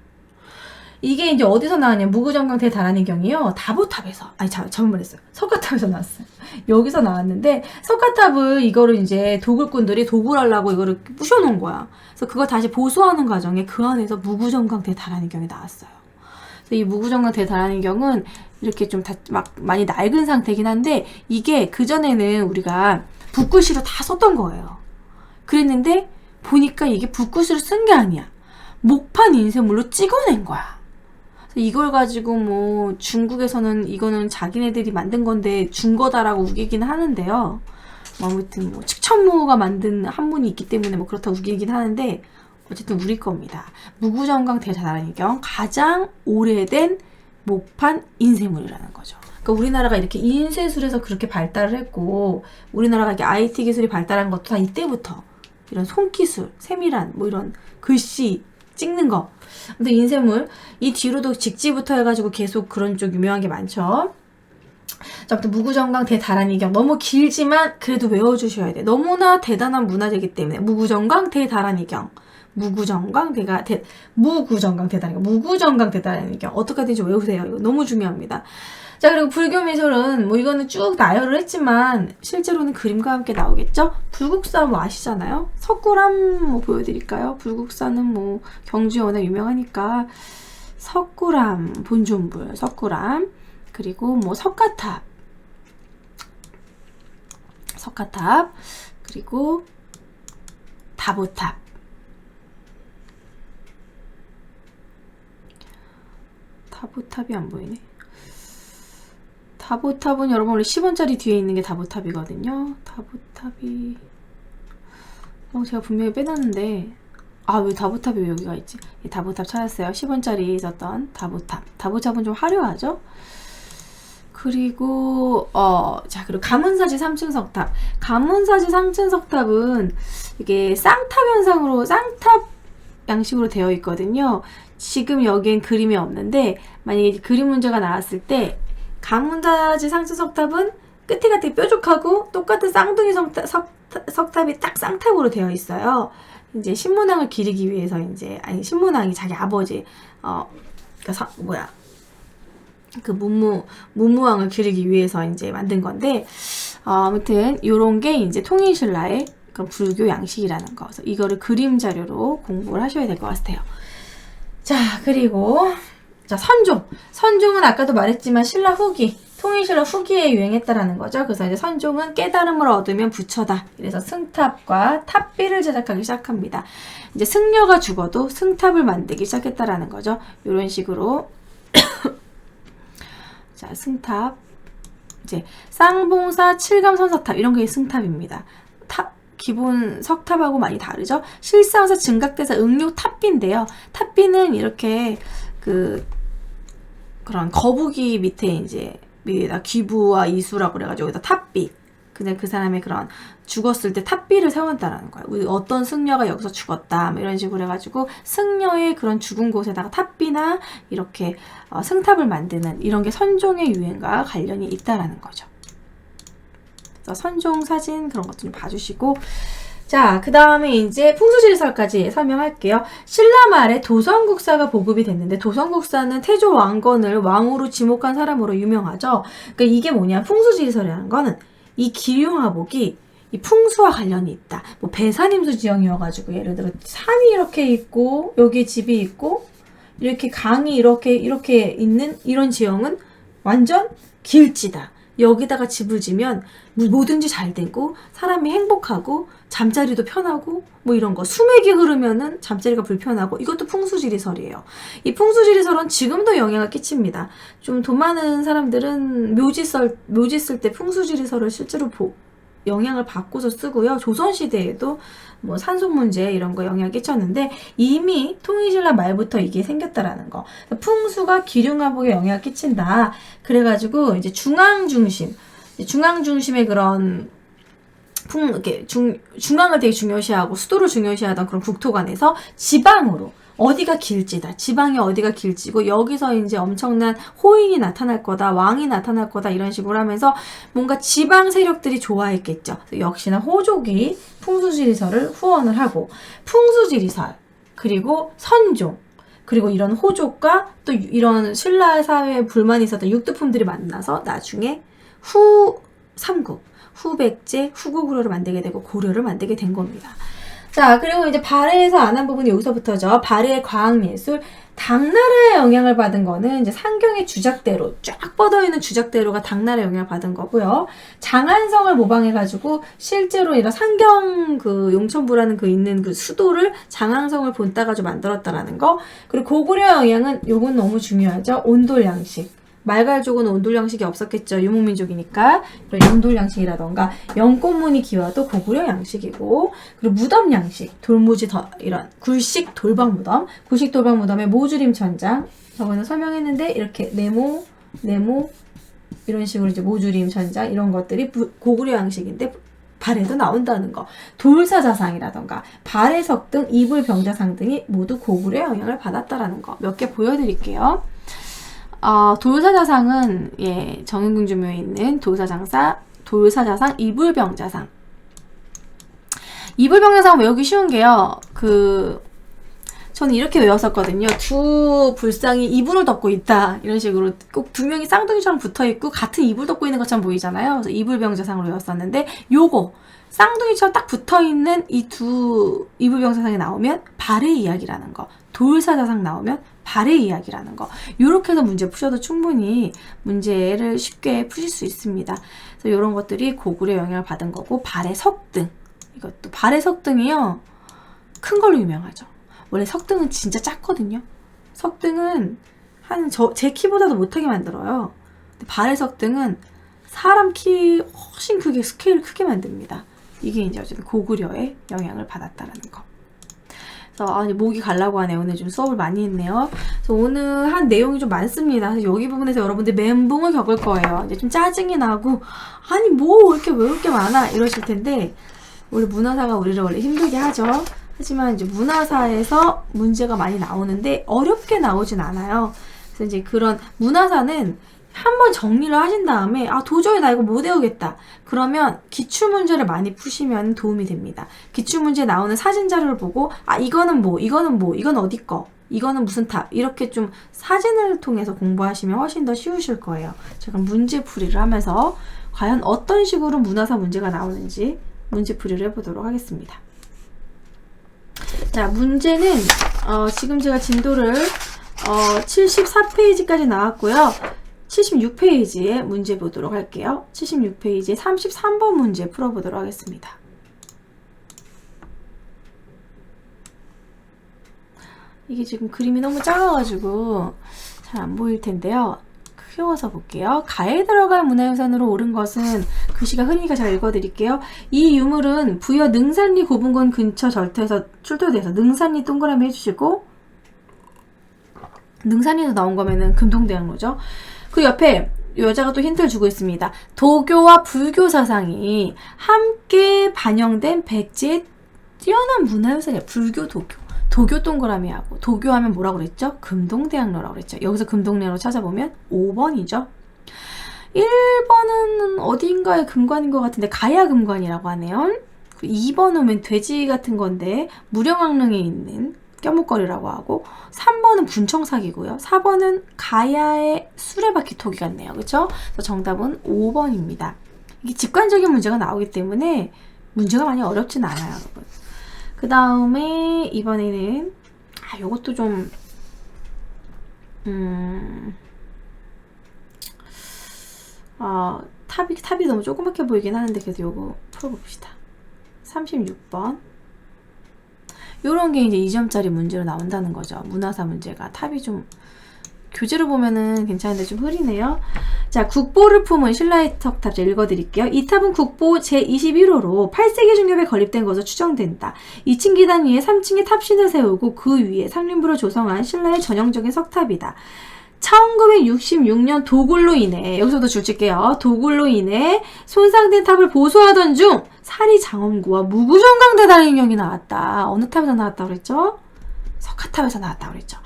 Speaker 1: 이게 이제 어디서 나왔냐? 무구정강 대다란이경이요. 다보탑에서, 아니 잘못 말했어요. 석가탑에서 나왔어요. 여기서 나왔는데 석가탑을 이거를 이제 도굴꾼들이 도굴하려고 이거를 부셔놓은 거야. 그래서 그걸 다시 보수하는 과정에 그 안에서 무구정강 대다란이경이 나왔어요. 그래서 이 무구정강 대다란이경은 이렇게 좀 다 막 많이 낡은 상태긴 한데 이게 그 전에는 우리가 붓글씨로 다 썼던 거예요. 그랬는데 보니까 이게 붓글씨로 쓴 게 아니야. 목판 인쇄물로 찍어낸 거야. 이걸 가지고 뭐 중국에서는 이거는 자기네들이 만든 건데 준 거다라고 우기긴 하는데요. 아무튼 뭐 측천무가 만든 한문이 있기 때문에 뭐 그렇다 우기긴 하는데 어쨌든 우리 겁니다. 무구정강 대다란이경 가장 오래된 목판 인쇄물이라는 거죠. 그러니까 우리나라가 이렇게 인쇄술에서 그렇게 발달을 했고 우리나라가 이게 IT 기술이 발달한 것도 다 이때부터 이런 손기술, 세밀한 뭐 이런 글씨 찍는 거. 근데 인쇄물 이 뒤로도 직지부터 해가지고 계속 그런 쪽 유명한 게 많죠. 자, 아무튼 무구정강 대다란이경 너무 길지만 그래도 외워주셔야 돼. 너무나 대단한 문화재이기 때문에 무구정강 대다란이경. 무구정강 대다란이경 어떻게 하든지 외우세요. 이거 너무 중요합니다. 자, 그리고 불교 미술은 뭐 이거는 쭉 나열을 했지만 실제로는 그림과 함께 나오겠죠. 불국사 뭐 아시잖아요. 석굴암 뭐 보여드릴까요? 불국사는 뭐 경주에 워낙 유명하니까 석굴암 본존불 석굴암 그리고 뭐 석가탑 그리고 다보탑 다보탑이 안 보이네. 다보탑은 여러분 원래 10원짜리 뒤에 있는 게 다보탑이거든요. 다보탑이 제가 분명히 빼놨는데 왜 다보탑이 왜 여기가 있지? 다보탑 찾았어요. 10원짜리 있었던 다보탑. 다보탑은 좀 화려하죠? 그리고 자, 그리고 가문사지 3층 석탑. 가문사지 3층 석탑은 이게 쌍탑 현상으로 쌍탑 양식으로 되어 있거든요. 지금 여기엔 그림이 없는데 만약에 그림 문제가 나왔을 때 가문사지 3층 석탑은 끝에 되게 뾰족하고 똑같은 쌍둥이 석탑이 딱 쌍탑으로 되어 있어요. 이제 신문왕을 기리기 위해서 신문왕이 자기 아버지 그 문무왕을 기리기 위해서 이제 만든 건데 아무튼 요런 게 이제 통일신라의 그런 불교 양식이라는 거. 그래서 이거를 그림 자료로 공부를 하셔야 될 것 같아요. 자, 그리고 자, 선종은 아까도 말했지만 신라 후기, 통일신라 후기에 유행했다라는 거죠. 그래서 이제 선종은 깨달음을 얻으면 부처다. 그래서 승탑과 탑비를 제작하기 시작합니다. 이제 승려가 죽어도 승탑을 만들기 시작했다라는 거죠. 이런 식으로 자, 승탑 이제 쌍봉사, 칠감선사탑 이런 게 승탑입니다. 기본 석탑하고 많이 다르죠. 실상사, 증각대사, 응용 탑비인데요. 탑비는 이렇게 그런 거북이 밑에 이제 위에다 귀부와 이수라고 그래가지고 여기다 탑비. 그냥 그 사람의 그런 죽었을 때 탑비를 세웠다라는 거예요. 우리 어떤 승려가 여기서 죽었다 뭐 이런 식으로 해가지고 승려의 그런 죽은 곳에다가 탑비나 이렇게 승탑을 만드는 이런 게 선종의 유행과 관련이 있다라는 거죠. 그래서 선종 사진 그런 것 좀 봐주시고 자, 그 다음에 이제 풍수지리설까지 설명할게요. 신라 말에 도성국사가 보급이 됐는데 도성국사는 태조 왕건을 왕으로 지목한 사람으로 유명하죠. 그러니까 이게 뭐냐, 풍수지리설이라는 거는 이 기륭화복이 이 풍수와 관련이 있다. 뭐 배산임수 지형이어가지고 예를 들어 산이 이렇게 있고 여기 집이 있고 이렇게 강이 이렇게 있는 이런 지형은 완전 길지다. 여기다가 집을 지면 뭐든지 잘 되고 사람이 행복하고 잠자리도 편하고 뭐 이런 거. 수맥이 흐르면은 잠자리가 불편하고 이것도 풍수지리설이에요. 이 풍수지리설은 지금도 영향을 끼칩니다. 좀 돈 많은 사람들은 묘지 쓸 때 풍수지리설을 실제로 영향을 받고서 쓰고요. 조선시대에도 뭐 산속 문제 이런 거 영향을 끼쳤는데 이미 통일신라 말부터 이게 생겼다라는 거. 풍수가 기륭화복에 영향을 끼친다. 그래가지고 이제 중앙중심의 그런 중앙을 되게 중요시하고 수도를 중요시하던 그런 국토관에서 지방으로 어디가 길지다. 지방이 어디가 길지고 여기서 이제 엄청난 호인이 나타날 거다. 왕이 나타날 거다. 이런 식으로 하면서 뭔가 지방 세력들이 좋아했겠죠. 역시나 호족이 풍수지리설을 후원을 하고 풍수지리설 그리고 선종 그리고 이런 호족과 또 이런 신라 사회에 불만이 있었던 육두품들이 만나서 나중에 후삼국, 후백제, 후고구려를 만들게 되고 고려를 만들게 된 겁니다. 자, 그리고 이제 발해에서 안 한 부분이 여기서부터죠. 발해의 과학예술. 당나라의 영향을 받은 거는 이제 상경의 주작대로, 쫙 뻗어있는 주작대로가 당나라의 영향을 받은 거고요. 장안성을 모방해가지고 실제로 이런 상경 그 용천부라는 그 있는 그 수도를 장안성을 본따가지고 만들었다라는 거. 그리고 고구려 영향은 요건 너무 중요하죠. 온돌양식. 말갈족은 온돌양식이 없었겠죠. 유목민족이니까. 그런 온돌양식이라던가 연꽃무늬 기와도 고구려 양식이고 그리고 무덤양식, 돌무지 이런 굴식 돌방무덤, 굴식 돌방무덤의 모주림 천장 저거는 설명했는데 이렇게 네모 이런 식으로 이제 모주림 천장 이런 것들이 고구려 양식인데 발에도 나온다는 거. 돌사자상이라던가 발해석 등 이불병자상 등이 모두 고구려 영향을 받았다라는 거 몇 개 보여드릴게요. 돌사자상은 예 정인궁주묘에 있는 돌사자상 이불병자상. 이불병자상 외우기 쉬운 게요. 저는 이렇게 외웠었거든요. 두 불상이 이불을 덮고 있다. 이런 식으로 꼭 두 명이 쌍둥이처럼 붙어있고 같은 이불 덮고 있는 것처럼 보이잖아요. 그래서 이불병자상으로 외웠었는데 요거 쌍둥이처럼 딱 붙어있는 이 두 이불병자상이 나오면 발의 이야기라는 거. 돌사자상 나오면 발의 이야기라는 거. 요렇게 해서 문제 푸셔도 충분히 문제를 쉽게 푸실 수 있습니다. 그래서 이런 것들이 고구려 영향을 받은 거고 발의 석등. 이것도 발의 석등이요. 큰 걸로 유명하죠. 원래 석등은 진짜 작거든요. 석등은 제 키보다도 못하게 만들어요. 근데 발의 석등은 사람 키 훨씬 크게 스케일 크게 만듭니다. 이게 이제 어쨌든 고구려의 영향을 받았다라는 거. 그래서 목이 가려고 하네요. 오늘 좀 수업을 많이 했네요. 그래서 오늘 한 내용이 좀 많습니다. 그래서 여기 부분에서 여러분들 멘붕을 겪을 거예요. 이제 좀 짜증이 나고 아니 뭐 이렇게 외울 게 많아 이러실 텐데 우리 문화사가 우리를 원래 힘들게 하죠. 하지만 이제 문화사에서 문제가 많이 나오는데 어렵게 나오진 않아요. 그래서 이제 그런 문화사는 한번 정리를 하신 다음에 도저히 나 이거 못 외우겠다. 그러면 기출문제를 많이 푸시면 도움이 됩니다. 기출문제에 나오는 사진 자료를 보고 이거는 뭐, 이거는 뭐, 이건 어디 거, 이거는 무슨 탑 이렇게 좀 사진을 통해서 공부하시면 훨씬 더 쉬우실 거예요. 제가 문제풀이를 하면서 과연 어떤 식으로 문화사 문제가 나오는지 문제풀이를 해보도록 하겠습니다. 자, 문제는 지금 제가 진도를 74페이지까지 나왔고요. 76페이지에 문제 보도록 할게요. 76페이지에 33번 문제 풀어보도록 하겠습니다. 이게 지금 그림이 너무 작아가지고 잘 안 보일 텐데요. 키워서 볼게요. 가에 들어갈 문화유산으로 옳은 것은 글씨가 흐리니까 잘 읽어드릴게요. 이 유물은 부여 능산리 고분군 근처 절터에서 출토돼서 능산리 동그라미 해주시고 능산리에서 나온 거면은 금동대학로죠. 그 옆에 여자가 또 힌트를 주고 있습니다. 도교와 불교 사상이 함께 반영된 백제의 뛰어난 문화유산이에요. 불교, 도교 동그라미하고 도교하면 뭐라고 그랬죠? 금동대학로라고 그랬죠. 여기서 금동대학로 찾아보면 5번이죠. 1번은 어딘가의 금관인 것 같은데 가야 금관이라고 하네요. 2번은 웬 돼지 같은 건데 무령왕릉에 있는 껴목걸이라고 하고 3번은 분청사기고요. 4번은 가야의 수레바퀴 토기 같네요. 그렇죠? 그래서 정답은 5번입니다. 이게 직관적인 문제가 나오기 때문에 문제가 많이 어렵진 않아요, 여러분. 그 다음에 이번에는 요것도 좀 탑이 너무 조그맣게 보이긴 하는데 그래도 요거 풀어봅시다. 36번. 요런 게 이제 2점짜리 문제로 나온다는 거죠. 문화사 문제가. 탑이 좀 교재로 보면은 괜찮은데 좀 흐리네요. 자, 국보를 품은 신라의 석탑 읽어드릴게요. 이 탑은 국보 제21호로 8세기 중엽에 건립된 것으로 추정된다. 2층 계단 위에 3층에 탑신을 세우고 그 위에 상륜부를 조성한 신라의 전형적인 석탑이다. 1966년 도굴로 인해, 여기서도 줄칠게요. 도굴로 인해 손상된 탑을 보수하던 중 사리 장엄구와 무구정강대단행령이 나왔다. 어느 탑에서 나왔다고 그랬죠? 석가탑에서 나왔다고 그랬죠.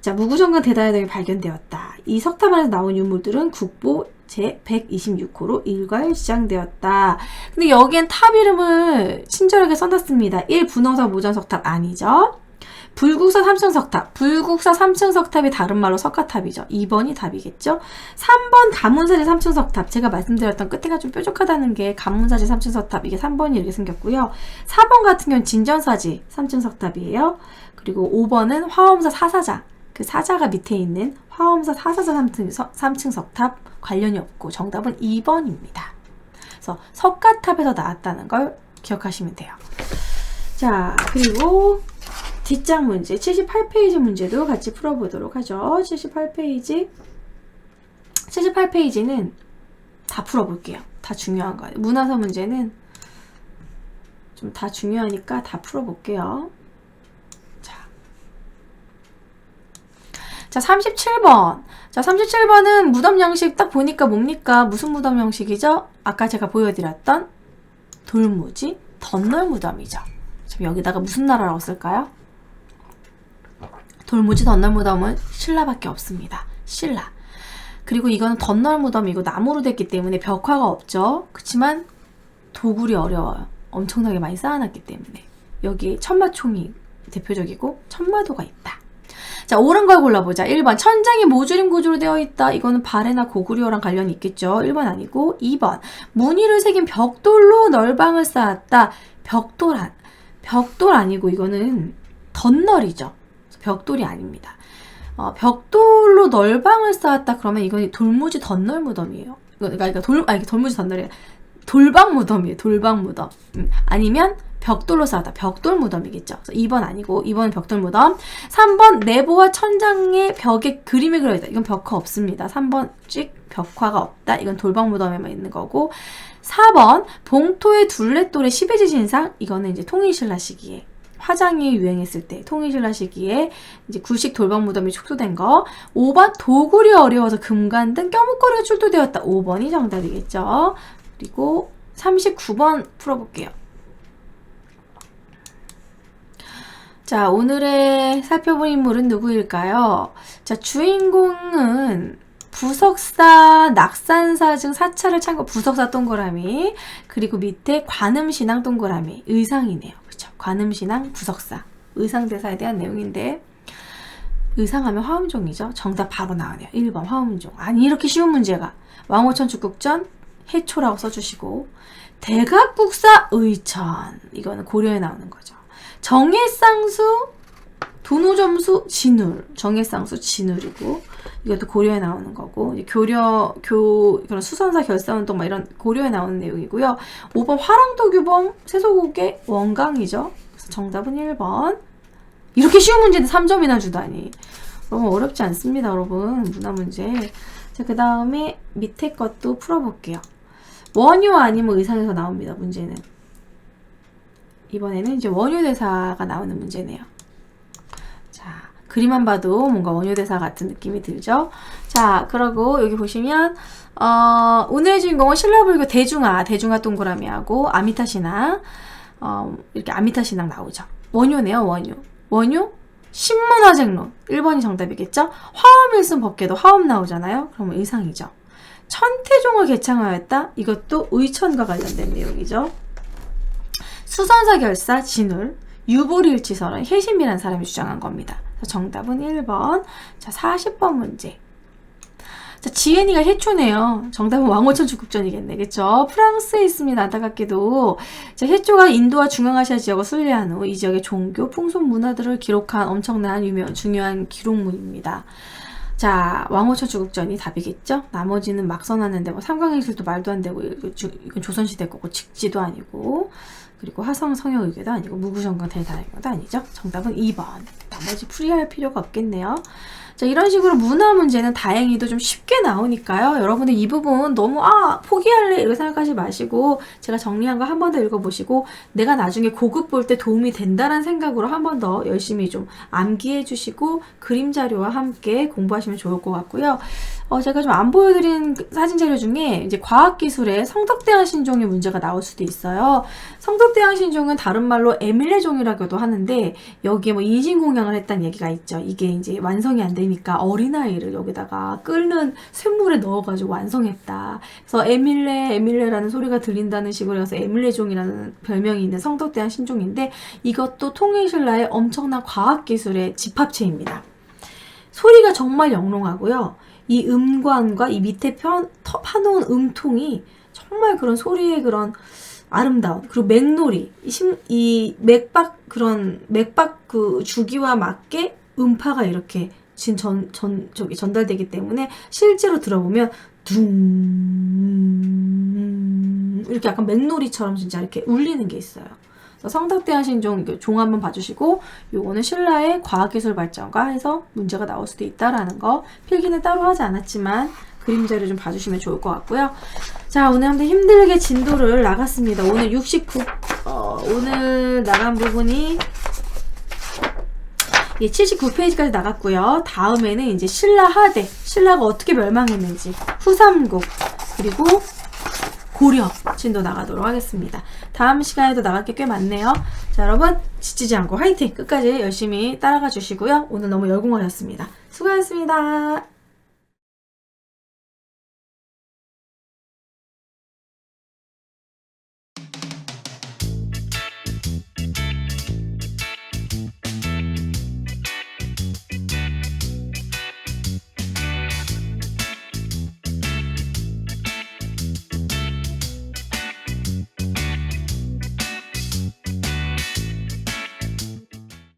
Speaker 1: 자, 무구정강 대단해동이 발견되었다. 이 석탑 안에서 나온 유물들은 국보 제 126호로 일괄 시장되었다. 근데 여기엔 탑 이름을 친절하게 써놨습니다. 1. 분홍석 무전석탑 아니죠? 불국사 3층 석탑. 불국사 3층 석탑이 다른 말로 석가탑이죠. 2번이 답이겠죠? 3번 가문사지 3층 석탑. 제가 말씀드렸던 끝에가 좀 뾰족하다는 게 가문사지 3층 석탑. 이게 3번이 이렇게 생겼고요. 4번 같은 경우는 진전사지 3층 석탑이에요. 그리고 5번은 화엄사 사사자. 그 사자가 밑에 있는 화엄사 사사자 3층 석탑 관련이 없고 정답은 2번입니다. 그래서 석가탑에서 나왔다는 걸 기억하시면 돼요. 자, 그리고 뒷장 문제 78페이지 문제도 같이 풀어보도록 하죠. 78페이지 78페이지는 다 풀어볼게요. 다 중요한 거예요. 문화사 문제는 좀 다 중요하니까 다 풀어볼게요. 자, 37번. 자, 37번은 무덤 양식 딱 보니까 뭡니까? 무슨 무덤 양식이죠? 아까 제가 보여드렸던 돌무지 덧널 무덤이죠. 지금 여기다가 무슨 나라라고 쓸까요? 돌무지 덧널 무덤은 신라밖에 없습니다. 신라. 그리고 이거는 덧널 무덤이고 나무로 됐기 때문에 벽화가 없죠. 그렇지만 도굴이 어려워요. 엄청나게 많이 쌓아놨기 때문에. 여기 천마총이 대표적이고 천마도가 있다. 자, 옳은 걸 골라보자. 1번 천장이 모조림 구조로 되어 있다. 이거는 발해나 고구려랑 관련이 있겠죠. 1번 아니고 2번 무늬를 새긴 벽돌로 널방을 쌓았다. 벽돌 아니고 이거는 덧널이죠. 벽돌이 아닙니다. 벽돌로 널방을 쌓았다. 그러면 이건 돌무지 덧널 무덤이에요. 그러니까 돌무지 덧널이 돌방 무덤이에요. 돌방 무덤. 아니면 벽돌로 쌓았다. 벽돌 무덤이겠죠. 2번 아니고 2번은 벽돌 무덤. 3번 내부와 천장에 벽에 그림이 그려있다. 이건 벽화 없습니다. 3번 찍 벽화가 없다. 이건 돌방 무덤에만 있는 거고. 4번 봉토의 둘레돌의 시베지진상. 이거는 이제 통일신라 시기에 화장이 유행했을 때 통일신라 시기에 이제 구식 돌방 무덤이 축소된 거. 5번 도굴이 어려워서 금관 등 껴목걸이가 출토되었다. 5번이 정답이겠죠. 그리고 39번 풀어볼게요. 자, 오늘의 살펴본 인물은 누구일까요? 자, 주인공은 부석사, 낙산사증 사찰을 참고 부석사 동그라미, 그리고 밑에 관음신앙 동그라미, 의상이네요. 그렇죠? 관음신앙, 부석사, 의상대사에 대한 내용인데 의상하면 화엄종이죠. 정답 바로 나오네요. 1번 화엄종. 아니, 이렇게 쉬운 문제가 왕호천 죽국전 해초라고 써주시고 대각국사 의천, 이거는 고려에 나오는 거죠. 정해쌍수, 도노점수, 진울. 정해쌍수, 진울이고 이것도 고려에 나오는 거고 그런 수선사 결사운동 막 이런 고려에 나오는 내용이고요. 5번 화랑도 규범, 세소국의 원강이죠. 그래서 정답은 1번. 이렇게 쉬운 문제인데 3점이나 주다니. 너무 어렵지 않습니다, 여러분. 문화 문제. 자, 그 다음에 밑에 것도 풀어볼게요. 원효 아니면 의상에서 나옵니다, 문제는. 이번에는 이제 원효대사가 나오는 문제네요. 자, 그림만 봐도 뭔가 원효대사 같은 느낌이 들죠? 자, 그러고 여기 보시면, 오늘의 주인공은 신라불교 대중화 동그라미하고 아미타신앙, 이렇게 아미타신앙 나오죠. 원효네요, 원효? 신문화쟁론. 1번이 정답이겠죠? 화엄일순 법계도 화엄 나오잖아요? 그러면 의상이죠. 천태종을 개창하였다? 이것도 의천과 관련된 내용이죠. 수선사 결사 진울, 유보리일치설은 해심이라는 사람이 주장한 겁니다. 정답은 1번. 자, 40번 문제. 자, 지혜니가 해초네요. 정답은 왕호천 죽국전이겠네. 그쵸? 프랑스에 있습니다. 안타깝게도. 자, 해초가 인도와 중앙아시아 지역을 순례한 후 이 지역의 종교, 풍속 문화들을 기록한 엄청난 중요한 기록물입니다. 자, 왕호천 죽국전이 답이겠죠? 나머지는 막 써놨는데 뭐 삼강행실도 말도 안 되고 이건 조선시대 거고 직지도 아니고 그리고 화성 성형의궤도 아니고 무구정강 대단의교도 아니죠? 정답은 2번. 나머지 풀이할 필요가 없겠네요. 자, 이런 식으로 문화 문제는 다행히도 좀 쉽게 나오니까요. 여러분들 이 부분 너무 포기할래 이렇게 생각하지 마시고 제가 정리한 거 한 번 더 읽어보시고 내가 나중에 고급 볼 때 도움이 된다는 생각으로 한 번 더 열심히 좀 암기해 주시고 그림 자료와 함께 공부하시면 좋을 것 같고요. 제가 좀 안 보여드린 사진 자료 중에 이제 과학기술에 성덕대왕 신종의 문제가 나올 수도 있어요. 성덕대왕 신종은 다른 말로 에밀레종이라고도 하는데 여기에 뭐 인신공양을 했다는 얘기가 있죠. 이게 이제 완성이 안 되니까 어린아이를 여기다가 끓는 쇳물에 넣어가지고 완성했다. 그래서 에밀레라는 소리가 들린다는 식으로 해서 에밀레종이라는 별명이 있는 성덕대왕 신종인데 이것도 통일신라의 엄청난 과학기술의 집합체입니다. 소리가 정말 영롱하고요. 이 음관과 이 밑에 파놓은 음통이 정말 그런 소리의 그런 아름다운, 그리고 맥놀이, 이 맥박 그 주기와 맞게 음파가 이렇게 전달되기 때문에 실제로 들어보면 둥 이렇게 약간 맥놀이처럼 진짜 이렇게 울리는 게 있어요. 성덕대왕 신종 종 한번 봐주시고 요거는 신라의 과학기술 발전과 해서 문제가 나올 수도 있다라는 거 필기는 따로 하지 않았지만 그림자를 좀 봐주시면 좋을 것 같고요. 자, 오늘 한번 힘들게 진도를 나갔습니다. 오늘 69 오늘 나간 부분이 79페이지까지 나갔고요. 다음에는 이제 신라가 어떻게 멸망했는지 후삼국 그리고 고려 진도 나가도록 하겠습니다. 다음 시간에도 나갈 게 꽤 많네요. 자, 여러분 지치지 않고 화이팅! 끝까지 열심히 따라가 주시고요. 오늘 너무 열공하셨습니다. 수고하셨습니다.